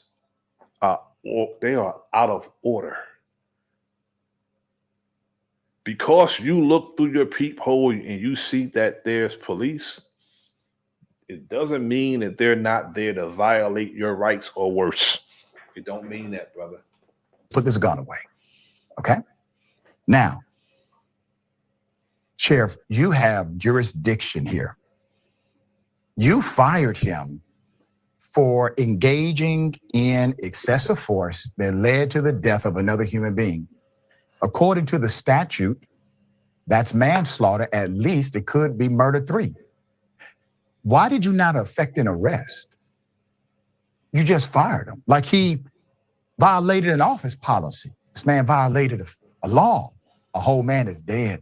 are out of order. Because you look through your peephole and you see that there's police, it doesn't mean that they're not there to violate your rights or worse. It don't mean that, brother. Put this gun away, okay? Now, Sheriff, you have jurisdiction here. You fired him for engaging in excessive force that led to the death of another human being. According to the statute, that's manslaughter. At least it could be murder 3. Why did you not effect an arrest? You just fired him like he violated an office policy. This man violated a law. A whole man is dead.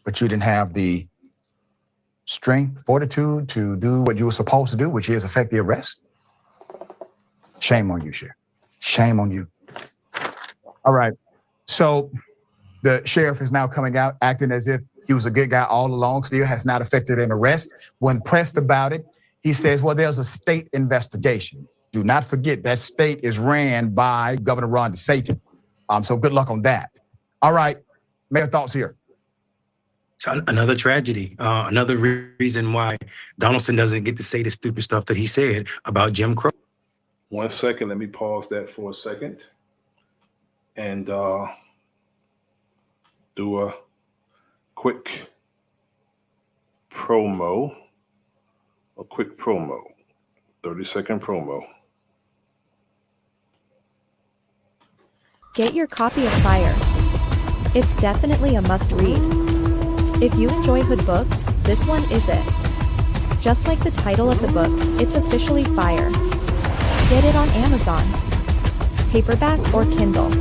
But you didn't have the strength, fortitude to do what you were supposed to do, which is effect the arrest. Shame on you, Sheriff. Shame on you. All right. So the sheriff is now coming out acting as if he was a good guy all along, still has not effected an arrest. When pressed about it, he says, well, there's a state investigation. Do not forget that state is ran by Governor Ron DeSantis. So good luck on that. All right, Mayor, thoughts here. So another tragedy, another reason why Donaldson doesn't get to say the stupid stuff that he said about Jim Crow. 1 second, let me pause that for a second and do a quick promo. 30-second promo. Get your copy of Fire. It's definitely a must-read. If you enjoy hood books, this one is it. Just like the title of the book, it's officially Fire. Get it on Amazon, paperback or Kindle.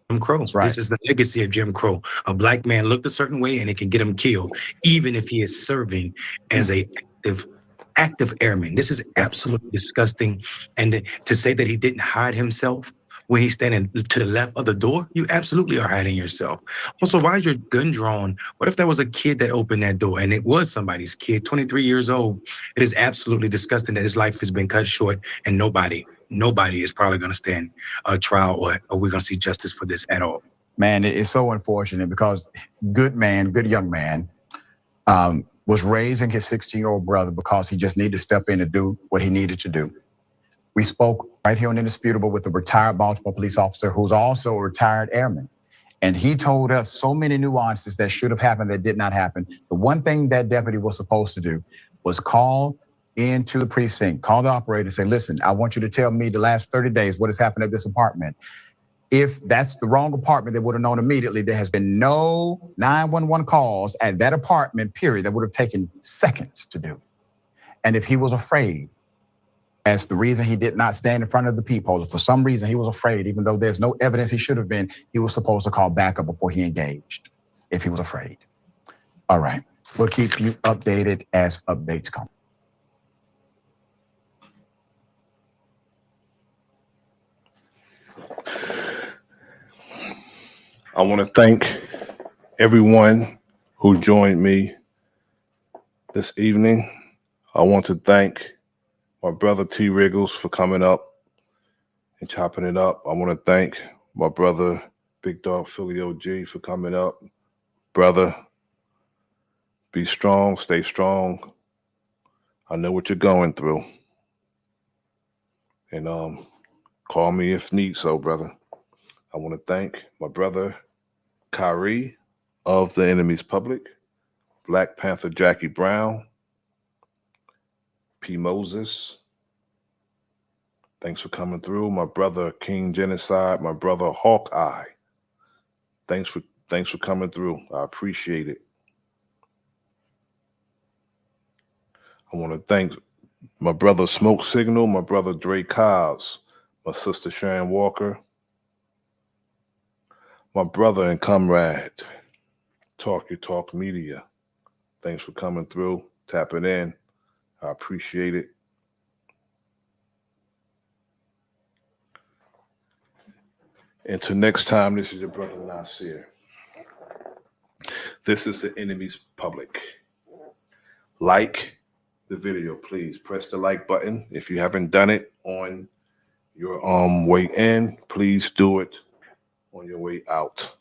Jim Crow. Right. This is the legacy of Jim Crow. A black man looked a certain way and it can get him killed, even if he is serving as a active airman. This is absolutely disgusting. And to say that he didn't hide himself when he's standing to the left of the door, you absolutely are hiding yourself. Also, why is your gun drawn? What if that was a kid that opened that door and it was somebody's kid, 23 years old? It is absolutely disgusting that his life has been cut short and nobody is probably going to stand a trial or are we going to see justice for this at all? Man, it's so unfortunate because good young man, was raising his 16-year-old brother because he just needed to step in and do what he needed to do. We spoke right here on Indisputable with a retired Baltimore police officer who's also a retired airman. And he told us so many nuances that should have happened that did not happen. The one thing that deputy was supposed to do was call into the precinct, call the operator and say, listen, I want you to tell me the last 30 days what has happened at this apartment. If that's the wrong apartment, they would have known immediately. There has been no 911 calls at that apartment, period. That would have taken seconds to do. And if he was afraid, as the reason he did not stand in front of the peephole, for some reason he was afraid, even though there's no evidence he should have been, he was supposed to call backup before he engaged, if he was afraid. All right, we'll keep you updated as updates come. I want to thank everyone who joined me this evening. I want to thank my brother T. Riggles for coming up and chopping it up. I want to thank my brother Big Dog Philly OG for coming up. Brother, be strong, stay strong. I know what you're going through. And call me if need so, brother. I want to thank my brother Kyrie of the Enemy's Public, Black Panther Jackie Brown, P. Moses. Thanks for coming through. My brother King Genocide, my brother Hawkeye. Thanks for coming through. I appreciate it. I want to thank my brother Smoke Signal, my brother Dre Cobbs, my sister Sharon Walker, my brother and comrade, Talk Your Talk Media. Thanks for coming through, tapping in. I appreciate it. Until next time, this is your brother Nasir. This is the Enemy's Public. Like the video, please. Press the like button. If you haven't done it on your way in, please do it on your way out.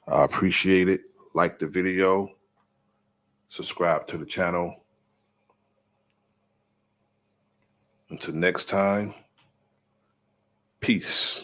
I appreciate it. Like the video. Subscribe to the channel. Until next time, peace.